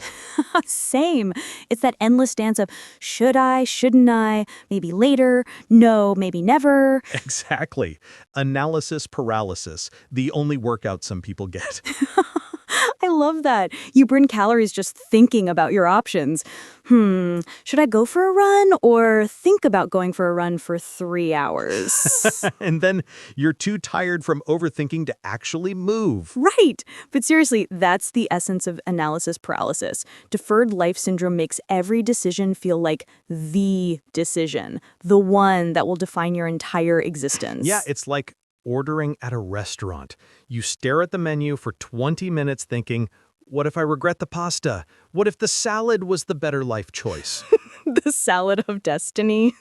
Same. It's that endless dance of should I, shouldn't I, maybe later, no, maybe never. Exactly. Analysis paralysis, the only workout some people get. I love that. You burn calories just thinking about your options. Should I go for a run or think about going for a run for 3 hours? And then you're too tired from overthinking to actually move. Right. But seriously, that's the essence of analysis paralysis. Deferred life syndrome makes every decision feel like the decision, the one that will define your entire existence. Yeah, it's like ordering at a restaurant. You stare at the menu for 20 minutes thinking, what if I regret the pasta? What if the salad was the better life choice? The salad of destiny.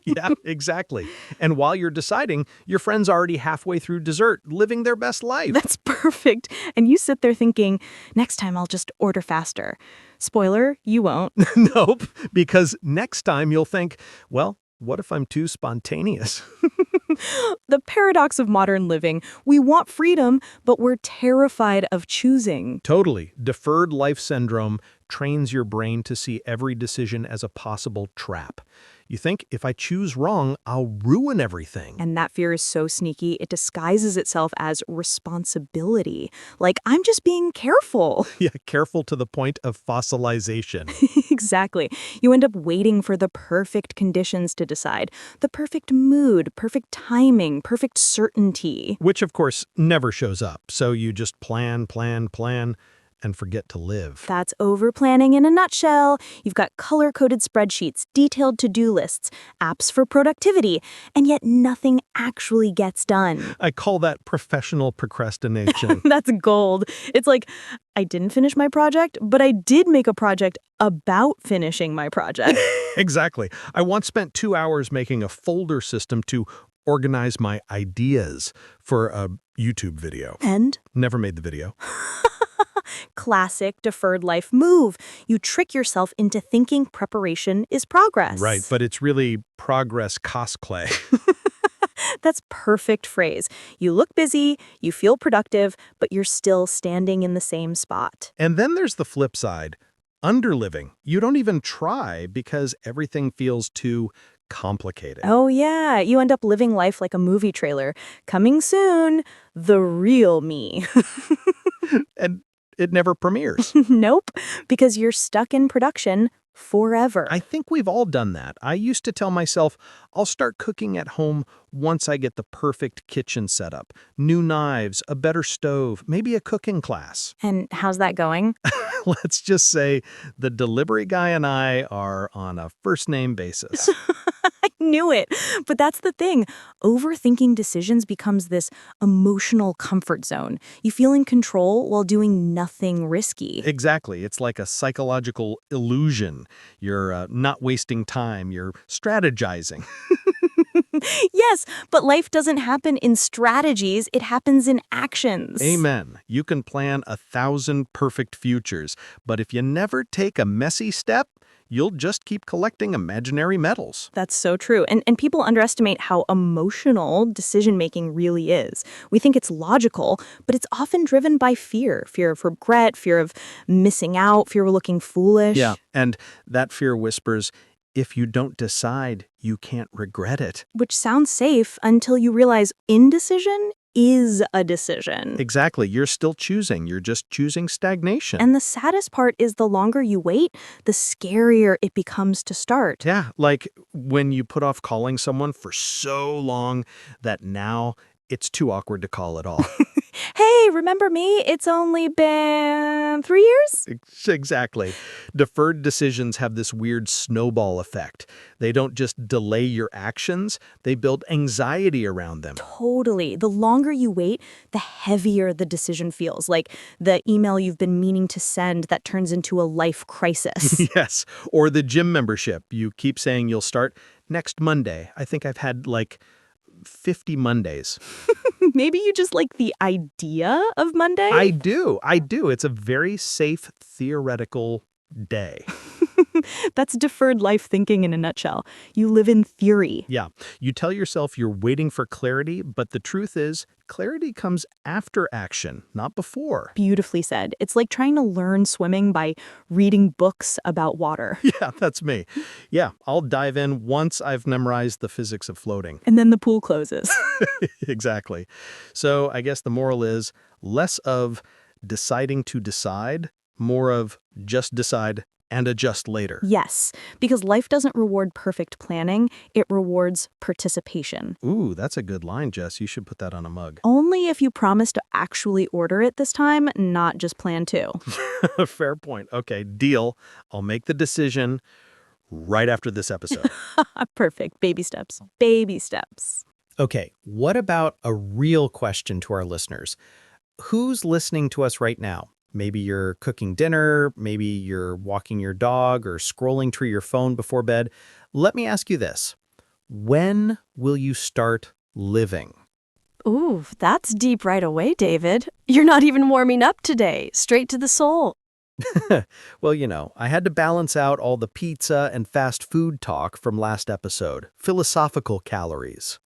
Yeah, exactly. And while you're deciding, your friend's already halfway through dessert, living their best life. That's perfect. And you sit there thinking, next time I'll just order faster. Spoiler, you won't. Nope, because next time you'll think, well, what if I'm too spontaneous? The paradox of modern living. We want freedom, but we're terrified of choosing. Totally. Deferred life syndrome trains your brain to see every decision as a possible trap. You think, if I choose wrong, I'll ruin everything. And that fear is so sneaky, it disguises itself as responsibility. Like, I'm just being careful. Yeah, careful to the point of fossilization. Exactly. You end up waiting for the perfect conditions to decide, the perfect mood, perfect timing, perfect certainty. Which, of course, never shows up. So you just plan, plan, plan, and forget to live. That's over-planning in a nutshell. You've got color-coded spreadsheets, detailed to-do lists, apps for productivity, and yet nothing actually gets done. I call that professional procrastination. That's gold. It's like, I didn't finish my project, but I did make a project about finishing my project. Exactly. I once spent 2 hours making a folder system to organize my ideas for a YouTube video. And? Never made the video. Classic deferred life move. You trick yourself into thinking preparation is progress. Right, but it's really progress cosplay. That's perfect phrase. You look busy, you feel productive, but you're still standing in the same spot. And then there's the flip side. Underliving. You don't even try because everything feels too complicated. Oh yeah, you end up living life like a movie trailer. Coming soon, the real me. And it never premieres. Nope, because you're stuck in production forever. I think we've all done that. I used to tell myself, I'll start cooking at home once I get the perfect kitchen setup. New knives, a better stove, maybe a cooking class. And how's that going? Let's just say the delivery guy and I are on a first-name basis. I knew it. But that's the thing. Overthinking decisions becomes this emotional comfort zone. You feel in control while doing nothing risky. Exactly. It's like a psychological illusion. You're not wasting time. You're strategizing. Yes, but life doesn't happen in strategies. It happens in actions. Amen. You can plan 1,000 perfect futures, but if you never take a messy step, you'll just keep collecting imaginary medals. That's so true. And people underestimate how emotional decision-making really is. We think it's logical, but it's often driven by fear. Fear of regret, fear of missing out, fear of looking foolish. Yeah, and that fear whispers, if you don't decide, you can't regret it. Which sounds safe until you realize indecision is a decision. Exactly. You're still choosing. You're just choosing stagnation. And the saddest part is the longer you wait, the scarier it becomes to start. Yeah, like when you put off calling someone for so long that now it's too awkward to call at all. Hey, remember me? It's only been 3 years? Exactly. Deferred decisions have this weird snowball effect. They don't just delay your actions, they build anxiety around them. Totally. The longer you wait, the heavier the decision feels. Like the email you've been meaning to send that turns into a life crisis. Yes. Or the gym membership. You keep saying you'll start next Monday. I think I've had like 50 Mondays. Maybe you just like the idea of Monday? I do. It's a very safe theoretical day. That's deferred life thinking in a nutshell. You live in theory. Yeah. You tell yourself you're waiting for clarity, but the truth is, clarity comes after action, not before. Beautifully said. It's like trying to learn swimming by reading books about water. Yeah, that's me. Yeah, I'll dive in once I've memorized the physics of floating. And then the pool closes. Exactly. So I guess the moral is less of deciding to decide, more of just decide and adjust later. Yes, because life doesn't reward perfect planning, it rewards participation. Ooh, that's a good line, Jess. You should put that on a mug. Only if you promise to actually order it this time, not just plan to. Fair point. Okay, deal. I'll make the decision right after this episode. Perfect. Baby steps. Baby steps. Okay, what about a real question to our listeners? Who's listening to us right now? Maybe you're cooking dinner, maybe you're walking your dog or scrolling through your phone before bed. Let me ask you this. When will you start living? Ooh, that's deep right away, David. You're not even warming up today. Straight to the soul. Well, you know, I had to balance out all the pizza and fast food talk from last episode. Philosophical calories.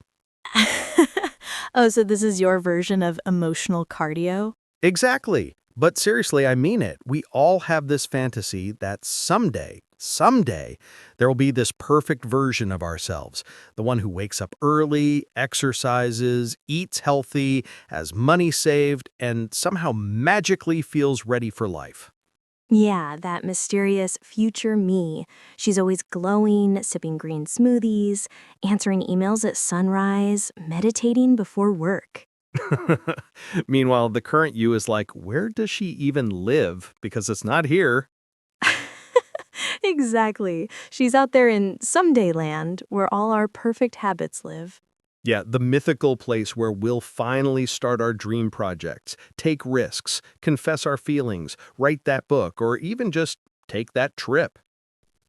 Oh, so this is your version of emotional cardio? Exactly. But seriously, I mean it. We all have this fantasy that someday, there will be this perfect version of ourselves. The one who wakes up early, exercises, eats healthy, has money saved, and somehow magically feels ready for life. Yeah, that mysterious future me. She's always glowing, sipping green smoothies, answering emails at sunrise, meditating before work. Meanwhile, the current you is like, where does she even live? Because it's not here. Exactly. She's out there in someday land where all our perfect habits live. Yeah, the mythical place where we'll finally start our dream projects, take risks, confess our feelings, write that book, or even just take that trip.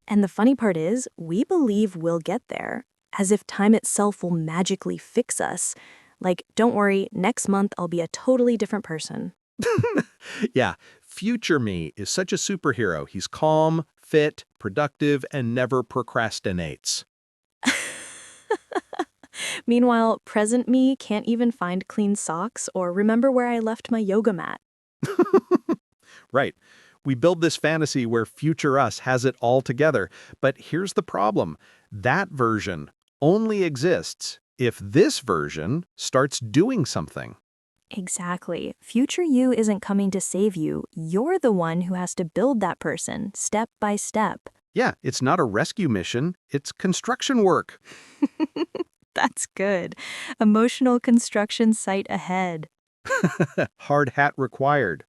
And the funny part is, we believe we'll get there, as if time itself will magically fix us. Like, don't worry, next month I'll be a totally different person. Yeah, future me is such a superhero. He's calm, fit, productive, and never procrastinates. Meanwhile, present me can't even find clean socks or remember where I left my yoga mat. Right. We build this fantasy where future us has it all together. But here's the problem. That version only exists if this version starts doing something. Exactly. Future you isn't coming to save you. You're the one who has to build that person, step by step. Yeah, it's not a rescue mission, it's construction work. That's good. Emotional construction site ahead. Hard hat required.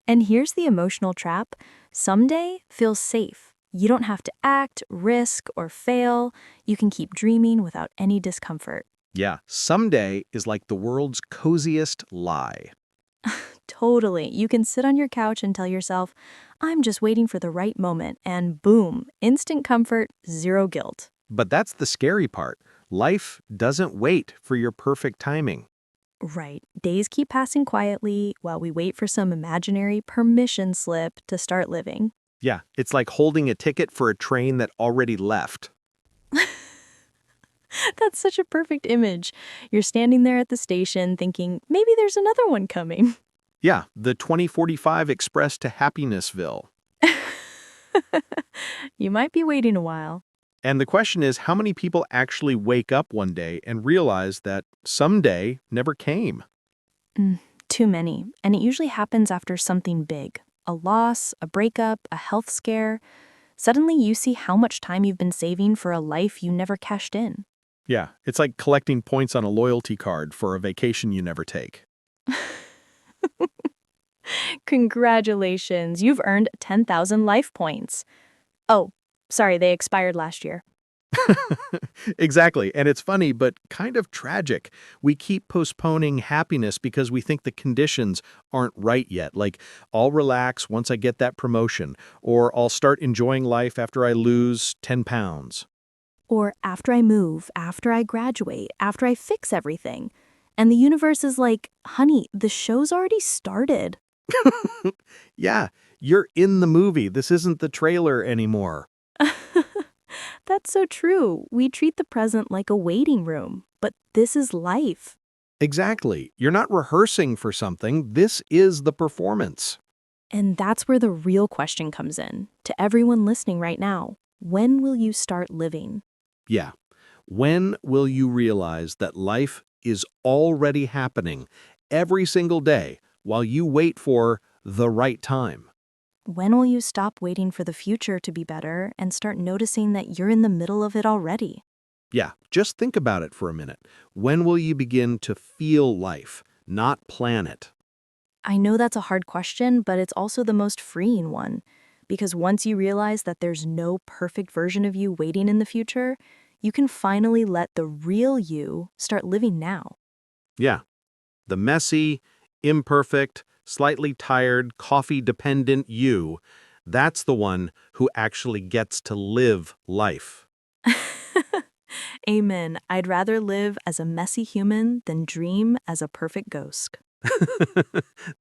And here's the emotional trap. Someday feels safe. You don't have to act, risk, or fail. You can keep dreaming without any discomfort. Yeah, someday is like the world's coziest lie. Totally. You can sit on your couch and tell yourself, I'm just waiting for the right moment, and boom, instant comfort, zero guilt. But that's the scary part. Life doesn't wait for your perfect timing. Right. Days keep passing quietly while we wait for some imaginary permission slip to start living. Yeah, it's like holding a ticket for a train that already left. That's such a perfect image. You're standing there at the station thinking, maybe there's another one coming. Yeah, the 2045 Express to Happinessville. You might be waiting a while. And the question is, how many people actually wake up one day and realize that someday never came? Too many. And it usually happens after something big. A loss, a breakup, a health scare. Suddenly you see how much time you've been saving for a life you never cashed in. Yeah, it's like collecting points on a loyalty card for a vacation you never take. Congratulations, you've earned 10,000 life points. Oh, sorry, they expired last year. Exactly, and it's funny, but kind of tragic. We keep postponing happiness because we think the conditions aren't right yet. Like, I'll relax once I get that promotion, or I'll start enjoying life after I lose 10 pounds. Or after I move, after I graduate, after I fix everything. And the universe is like, honey, the show's already started. Yeah, you're in the movie. This isn't the trailer anymore. That's so true. We treat the present like a waiting room, but this is life. Exactly. You're not rehearsing for something. This is the performance. And that's where the real question comes in. To everyone listening right now, when will you start living? Yeah. When will you realize that life is already happening every single day while you wait for the right time? When will you stop waiting for the future to be better and start noticing that you're in the middle of it already? Yeah, just think about it for a minute. When will you begin to feel life, not plan it? I know that's a hard question, but it's also the most freeing one. Because once you realize that there's no perfect version of you waiting in the future, you can finally let the real you start living now. Yeah, the messy, imperfect, slightly tired, coffee-dependent you, that's the one who actually gets to live life. Amen. I'd rather live as a messy human than dream as a perfect ghost.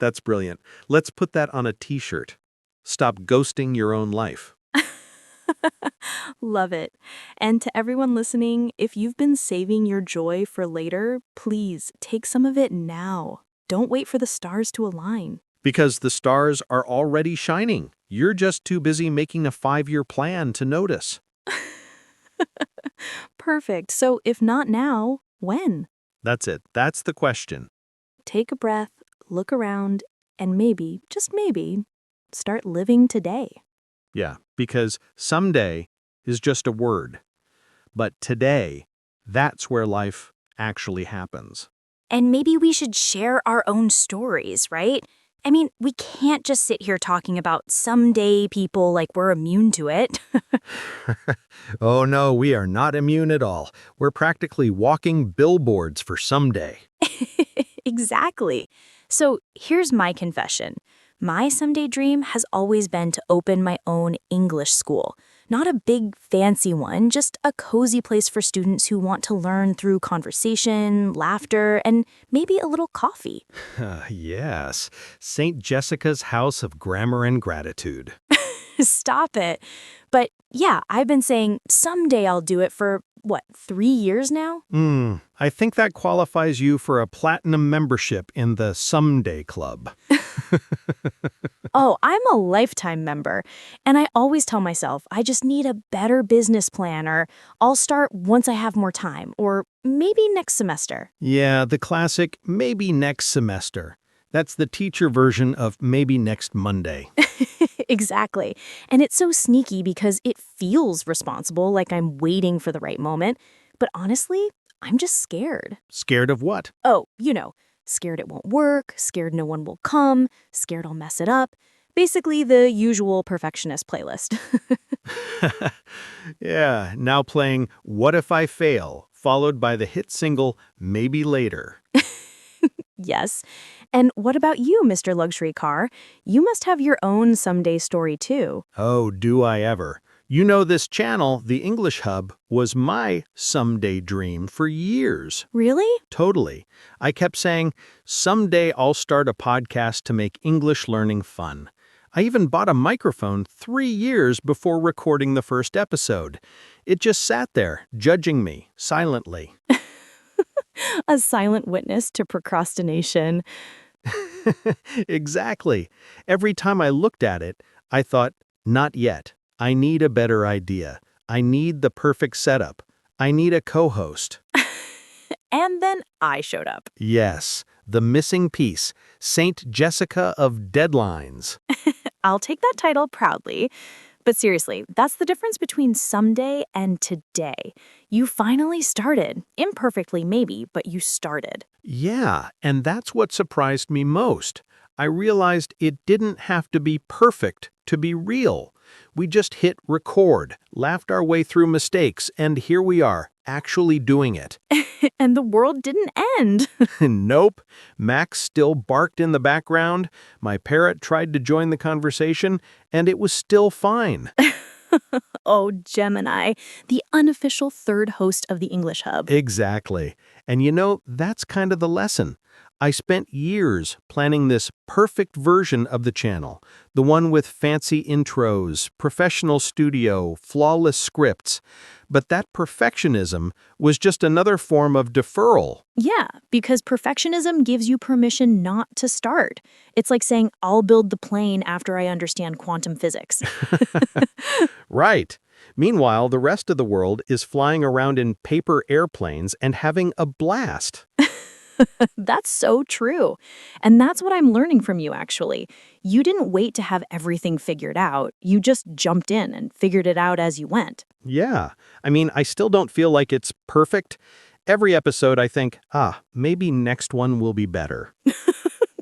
That's brilliant. Let's put that on a t-shirt. Stop ghosting your own life. Love it. And to everyone listening, if you've been saving your joy for later, please take some of it now. Don't wait for the stars to align. Because the stars are already shining. You're just too busy making a 5-year plan to notice. Perfect. So if not now, when? That's it. That's the question. Take a breath, look around, and maybe, just maybe, start living today. Yeah, because someday is just a word. But today, that's where life actually happens. And maybe we should share our own stories, right? I mean, we can't just sit here talking about someday people like we're immune to it. Oh no, we are not immune at all. We're practically walking billboards for someday. Exactly. So here's my confession. My someday dream has always been to open my own English school. Not a big fancy one, just a cozy place for students who want to learn through conversation, laughter, and maybe a little coffee. Yes, St. Jessica's House of Grammar and Gratitude. Stop it. But yeah, I've been saying someday I'll do it for, 3 years now? I think that qualifies you for a platinum membership in the Someday Club. Oh, I'm a lifetime member. And I always tell myself I just need a better business plan, or I'll start once I have more time, or maybe next semester. Yeah, the classic maybe next semester. That's the teacher version of maybe next Monday. Exactly. And it's so sneaky because it feels responsible, like I'm waiting for the right moment. But honestly, I'm just scared. Scared of what? Oh, scared it won't work, scared no one will come, scared I'll mess it up. Basically, the usual perfectionist playlist. Yeah, now playing What If I Fail, followed by the hit single Maybe Later. Yes. And what about you, Mr. Luxury Car? You must have your own someday story, too. Oh, do I ever. You know, this channel, the English Hub, was my someday dream for years. Really? Totally. I kept saying, someday I'll start a podcast to make English learning fun. I even bought a microphone 3 years before recording the first episode. It just sat there, judging me, silently. A silent witness to procrastination. Exactly. Every time I looked at it, I thought, not yet. I need a better idea. I need the perfect setup. I need a co-host. And then I showed up. Yes, the missing piece, Saint Jessica of Deadlines. I'll take that title proudly. But seriously, that's the difference between someday and today. You finally started. Imperfectly, maybe, but you started. Yeah, and that's what surprised me most. I realized it didn't have to be perfect to be real. We just hit record, laughed our way through mistakes, and here we are, actually doing it. And the world didn't end. Nope. Max still barked in the background, my parrot tried to join the conversation, and it was still fine. Oh, Gemini, the unofficial third host of the English Hub. Exactly. And you know, that's kind of the lesson. I spent years planning this perfect version of the channel, the one with fancy intros, professional studio, flawless scripts. But that perfectionism was just another form of deferral. Yeah, because perfectionism gives you permission not to start. It's like saying, I'll build the plane after I understand quantum physics. Right. Meanwhile, the rest of the world is flying around in paper airplanes and having a blast. That's so true. And that's what I'm learning from you, actually. You didn't wait to have everything figured out. You just jumped in and figured it out as you went. Yeah. I mean, I still don't feel like it's perfect. Every episode I think, maybe next one will be better.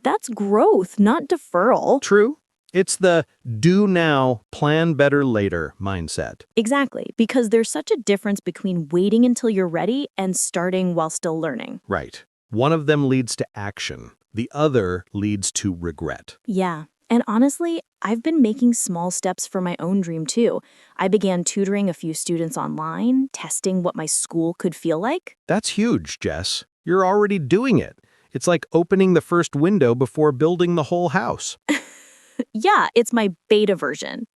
That's growth, not deferral. True. It's the do now, plan better later mindset. Exactly, because there's such a difference between waiting until you're ready and starting while still learning. Right. One of them leads to action. The other leads to regret. Yeah. And honestly, I've been making small steps for my own dream too. I began tutoring a few students online, testing what my school could feel like. That's huge, Jess. You're already doing it. It's like opening the first window before building the whole house. Yeah, it's my beta version.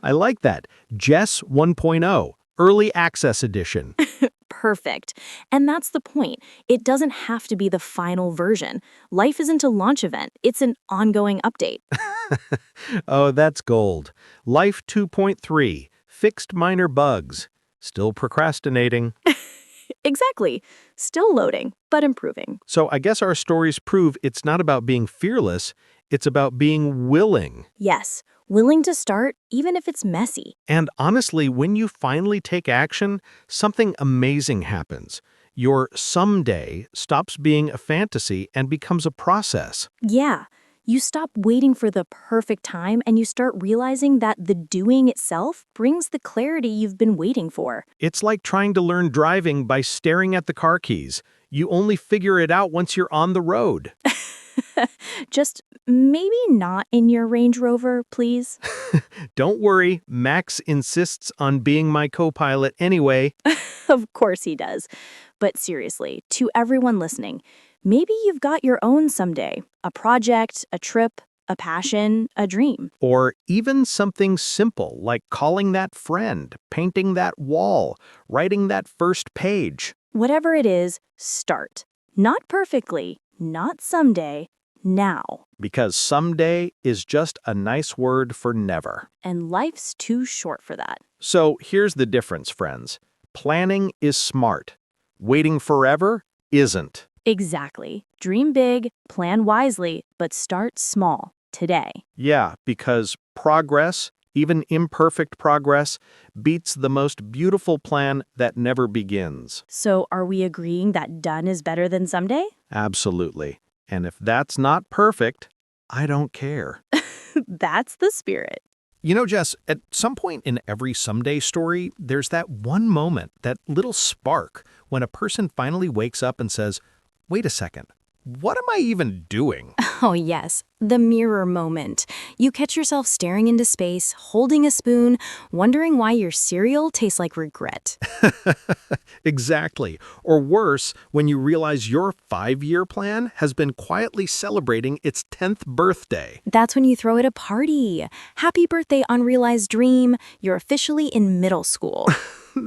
I like that. Jess 1.0, Early Access Edition. Perfect. And that's the point. It doesn't have to be the final version. Life isn't a launch event. It's an ongoing update. Oh, that's gold. Life 2.3, Fixed Minor Bugs. Still procrastinating. Exactly. Still loading, but improving. So I guess our stories prove it's not about being fearless, It's about being willing. Yes, willing to start even if it's messy. And honestly, when you finally take action, something amazing happens. Your someday stops being a fantasy and becomes a process. Yeah, you stop waiting for the perfect time and you start realizing that the doing itself brings the clarity you've been waiting for. It's like trying to learn driving by staring at the car keys. You only figure it out once you're on the road. Just maybe not in your Range Rover, please. Don't worry, Max insists on being my co-pilot anyway. Of course he does. But seriously, to everyone listening, maybe you've got your own someday. A project, a trip, a passion, a dream. Or even something simple like calling that friend, painting that wall, writing that first page. Whatever it is, start. Not perfectly, not someday, now. Because someday is just a nice word for never. And life's too short for that. So here's the difference, friends. Planning is smart. Waiting forever isn't. Exactly. Dream big, plan wisely, but start small today. Yeah, because progress, even imperfect progress, beats the most beautiful plan that never begins. So are we agreeing that done is better than someday? Absolutely. And if that's not perfect, I don't care. That's the spirit. You know, Jess, at some point in every someday story, there's that one moment, that little spark, when a person finally wakes up and says, wait a second, what am I even doing? Oh, yes, the mirror moment. You catch yourself staring into space, holding a spoon, wondering why your cereal tastes like regret. Exactly. Or worse, when you realize your 5-year plan has been quietly celebrating its 10th birthday. That's when you throw it a party. Happy birthday, unrealized dream. You're officially in middle school.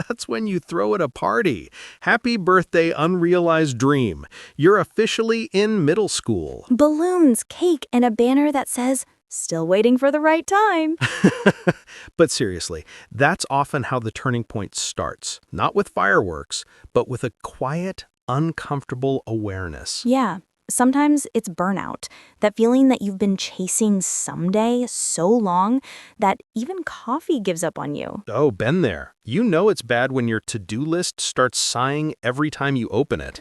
That's when you throw it a party. Happy birthday, unrealized dream. You're officially in middle school. Balloons, cake, and a banner that says, still waiting for the right time. But seriously, that's often how the turning point starts. Not with fireworks, but with a quiet, uncomfortable awareness. Yeah. Sometimes it's burnout, that feeling that you've been chasing someday so long that even coffee gives up on you. Oh, been there. You know it's bad when your to-do list starts sighing every time you open it.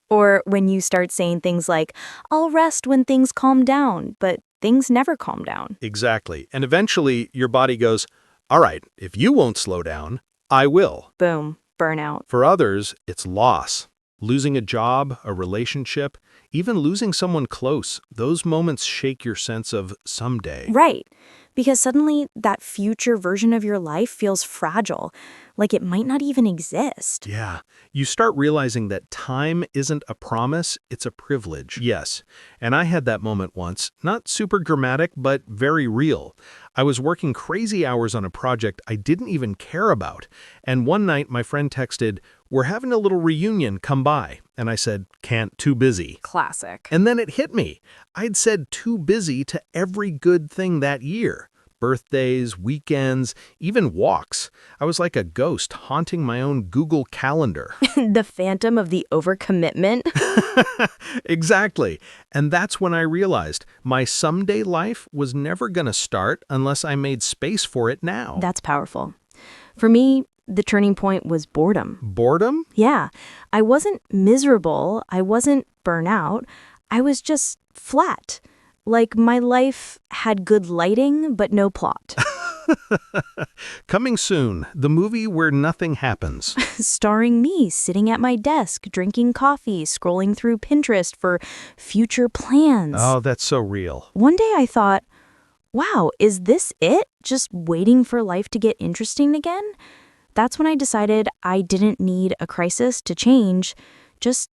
Or when you start saying things like, I'll rest when things calm down, but things never calm down. Exactly. And eventually your body goes, all right, if you won't slow down, I will. Boom, burnout. For others, it's loss. Losing a job, a relationship, even losing someone close, those moments shake your sense of someday. Right, because suddenly that future version of your life feels fragile, like it might not even exist. Yeah, you start realizing that time isn't a promise, it's a privilege. Yes, and I had that moment once, not super dramatic, but very real. I was working crazy hours on a project I didn't even care about, and one night my friend texted, "We're having a little reunion, come by." And I said, "Can't, too busy." Classic. And then it hit me. I'd said too busy to every good thing that year. Birthdays, weekends, even walks. I was like a ghost haunting my own Google Calendar. The phantom of the overcommitment. Exactly. And that's when I realized my someday life was never going to start unless I made space for it now. That's powerful. For me, the turning point was boredom. Boredom? Yeah, I wasn't miserable. I wasn't burnout. I was just flat. Like my life had good lighting, but no plot. Coming soon, the movie where nothing happens. Starring me sitting at my desk, drinking coffee, scrolling through Pinterest for future plans. Oh, that's so real. One day I thought, wow, is this it? Just waiting for life to get interesting again? That's when I decided I didn't need a crisis to change, just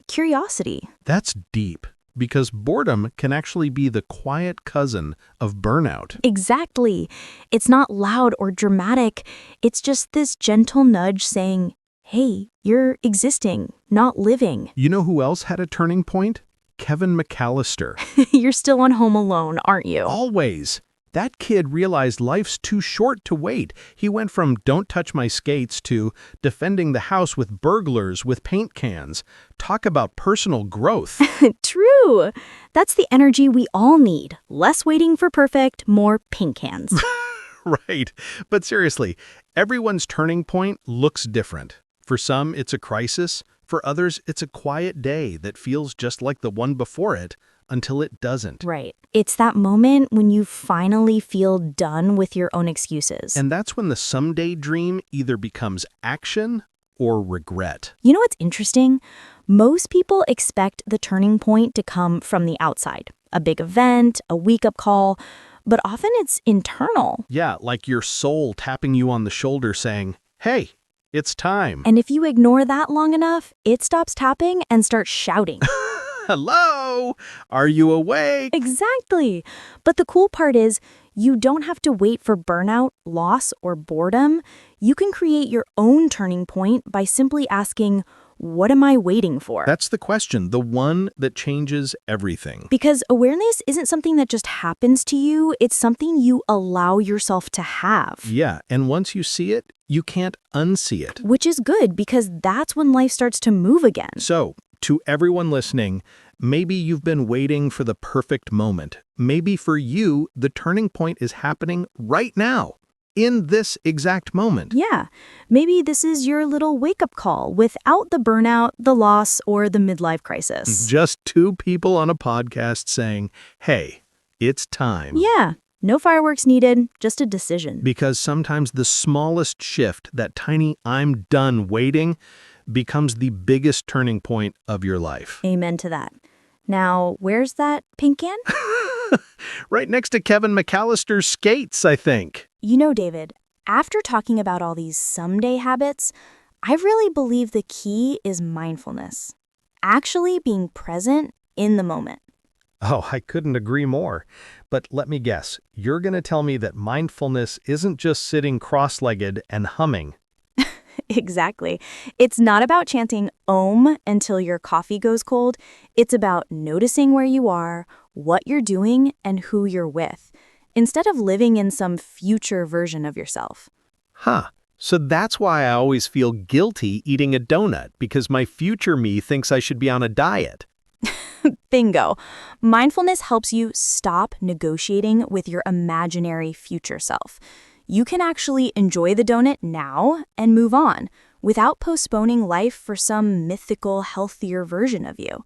curiosity. That's deep, because boredom can actually be the quiet cousin of burnout. Exactly. It's not loud or dramatic. It's just this gentle nudge saying, hey, you're existing, not living. You know who else had a turning point? Kevin McAllister. You're still on Home Alone, aren't you? Always. That kid realized life's too short to wait. He went from don't touch my skates to defending the house with burglars with paint cans. Talk about personal growth. True. That's the energy we all need. Less waiting for perfect, more pink hands. Right. But seriously, everyone's turning point looks different. For some, it's a crisis. For others, it's a quiet day that feels just like the one before it until it doesn't. Right. It's that moment when you finally feel done with your own excuses. And that's when the someday dream either becomes action or regret. You know what's interesting? Most people expect the turning point to come from the outside. A big event, a wake-up call, but often it's internal. Yeah, like your soul tapping you on the shoulder saying, hey, it's time. And if you ignore that long enough, it stops tapping and starts shouting. Hello? Are you awake? Exactly. But the cool part is, you don't have to wait for burnout, loss, or boredom. You can create your own turning point by simply asking, what am I waiting for? That's the question, the one that changes everything. Because awareness isn't something that just happens to you, it's something you allow yourself to have. Yeah, and once you see it, you can't unsee it. Which is good, because that's when life starts to move again. So, to everyone listening, maybe you've been waiting for the perfect moment. Maybe for you, the turning point is happening right now, in this exact moment. Yeah, maybe this is your little wake-up call without the burnout, the loss, or the midlife crisis. Just two people on a podcast saying, hey, it's time. Yeah, no fireworks needed, just a decision. Because sometimes the smallest shift, that tiny I'm done waiting, becomes the biggest turning point of your life. Amen to that. Now, where's that pink can? Right next to Kevin McAllister's skates, I think. You know, David, after talking about all these someday habits, I really believe the key is mindfulness. Actually being present in the moment. Oh, I couldn't agree more. But let me guess, you're going to tell me that mindfulness isn't just sitting cross-legged and humming. Exactly. It's not about chanting Om until your coffee goes cold. It's about noticing where you are, what you're doing, and who you're with, instead of living in some future version of yourself. Huh. So that's why I always feel guilty eating a donut, because my future me thinks I should be on a diet. Bingo. Mindfulness helps you stop negotiating with your imaginary future self. You can actually enjoy the donut now and move on without postponing life for some mythical, healthier version of you.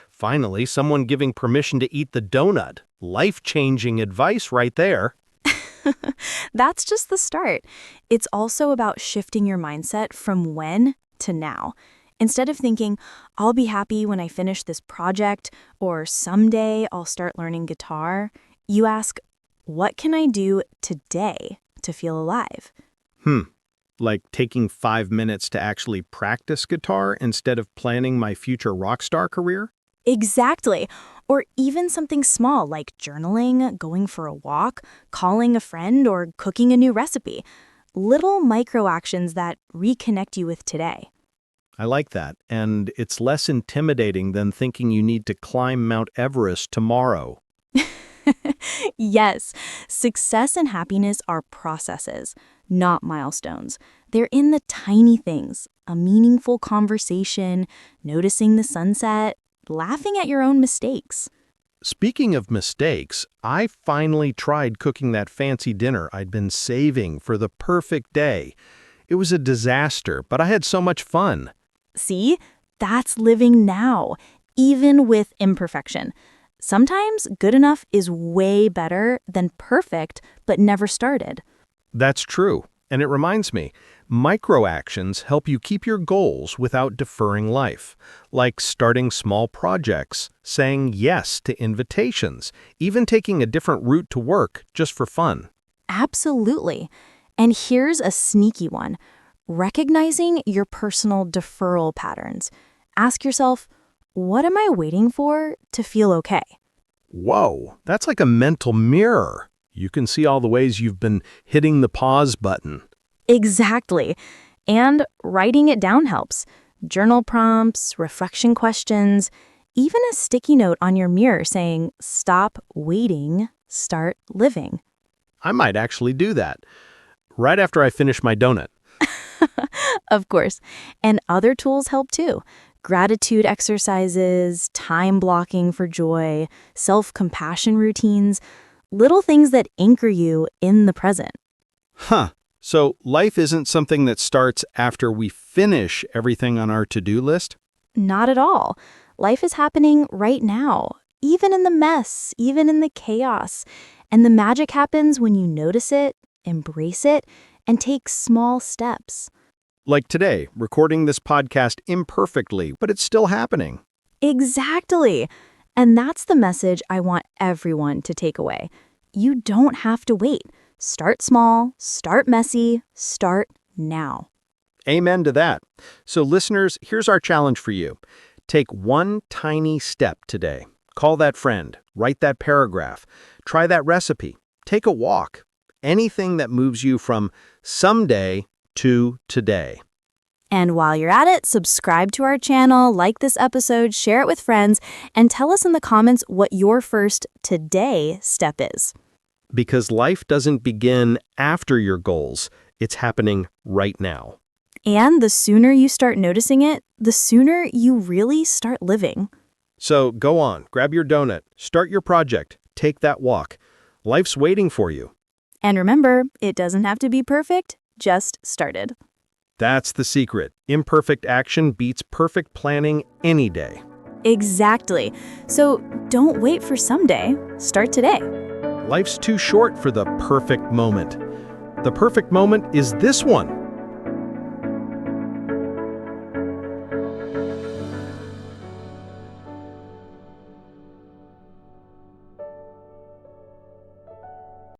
Finally, someone giving permission to eat the donut. Life-changing advice right there. That's just the start. It's also about shifting your mindset from when to now. Instead of thinking, I'll be happy when I finish this project, or someday I'll start learning guitar, you ask, what can I do today to feel alive? Like taking 5 minutes to actually practice guitar instead of planning my future rock star career? Exactly. Or even something small like journaling, going for a walk, calling a friend, or cooking a new recipe. Little micro actions that reconnect you with today. I like that, and it's less intimidating than thinking you need to climb Mount Everest tomorrow. Yes, success and happiness are processes, not milestones. They're in the tiny things, a meaningful conversation, noticing the sunset, laughing at your own mistakes. Speaking of mistakes, I finally tried cooking that fancy dinner I'd been saving for the perfect day. It was a disaster, but I had so much fun. See, that's living now, even with imperfection. Sometimes good enough is way better than perfect but never started. That's true. And it reminds me, micro-actions help you keep your goals without deferring life, like starting small projects, saying yes to invitations, even taking a different route to work just for fun. Absolutely. And here's a sneaky one. Recognizing your personal deferral patterns. Ask yourself, what am I waiting for to feel okay? Whoa, that's like a mental mirror. You can see all the ways you've been hitting the pause button. Exactly. And writing it down helps. Journal prompts, reflection questions, even a sticky note on your mirror saying, stop waiting start living. I might actually do that. Right after I finish my donut. Of course. And other tools help too. Gratitude exercises, time blocking for joy, self-compassion routines, little things that anchor you in the present. Huh. So life isn't something that starts after we finish everything on our to-do list? Not at all. Life is happening right now, even in the mess, even in the chaos. And the magic happens when you notice it, embrace it, and take small steps. Like today, recording this podcast imperfectly, but it's still happening. Exactly. And that's the message I want everyone to take away. You don't have to wait. Start small, start messy, start now. Amen to that. So listeners, here's our challenge for you. Take one tiny step today. Call that friend, write that paragraph, try that recipe, take a walk. Anything that moves you from someday to today. And while you're at it, subscribe to our channel, like this episode, share it with friends, and tell us in the comments what your first today step is. Because life doesn't begin after your goals. It's happening right now. And the sooner you start noticing it, the sooner you really start living. So go on, grab your donut, start your project, take that walk. Life's waiting for you. And remember, it doesn't have to be perfect, just started. That's the secret. Imperfect action beats perfect planning any day. Exactly. So don't wait for someday. Start today. Life's too short for the perfect moment. The perfect moment is this one.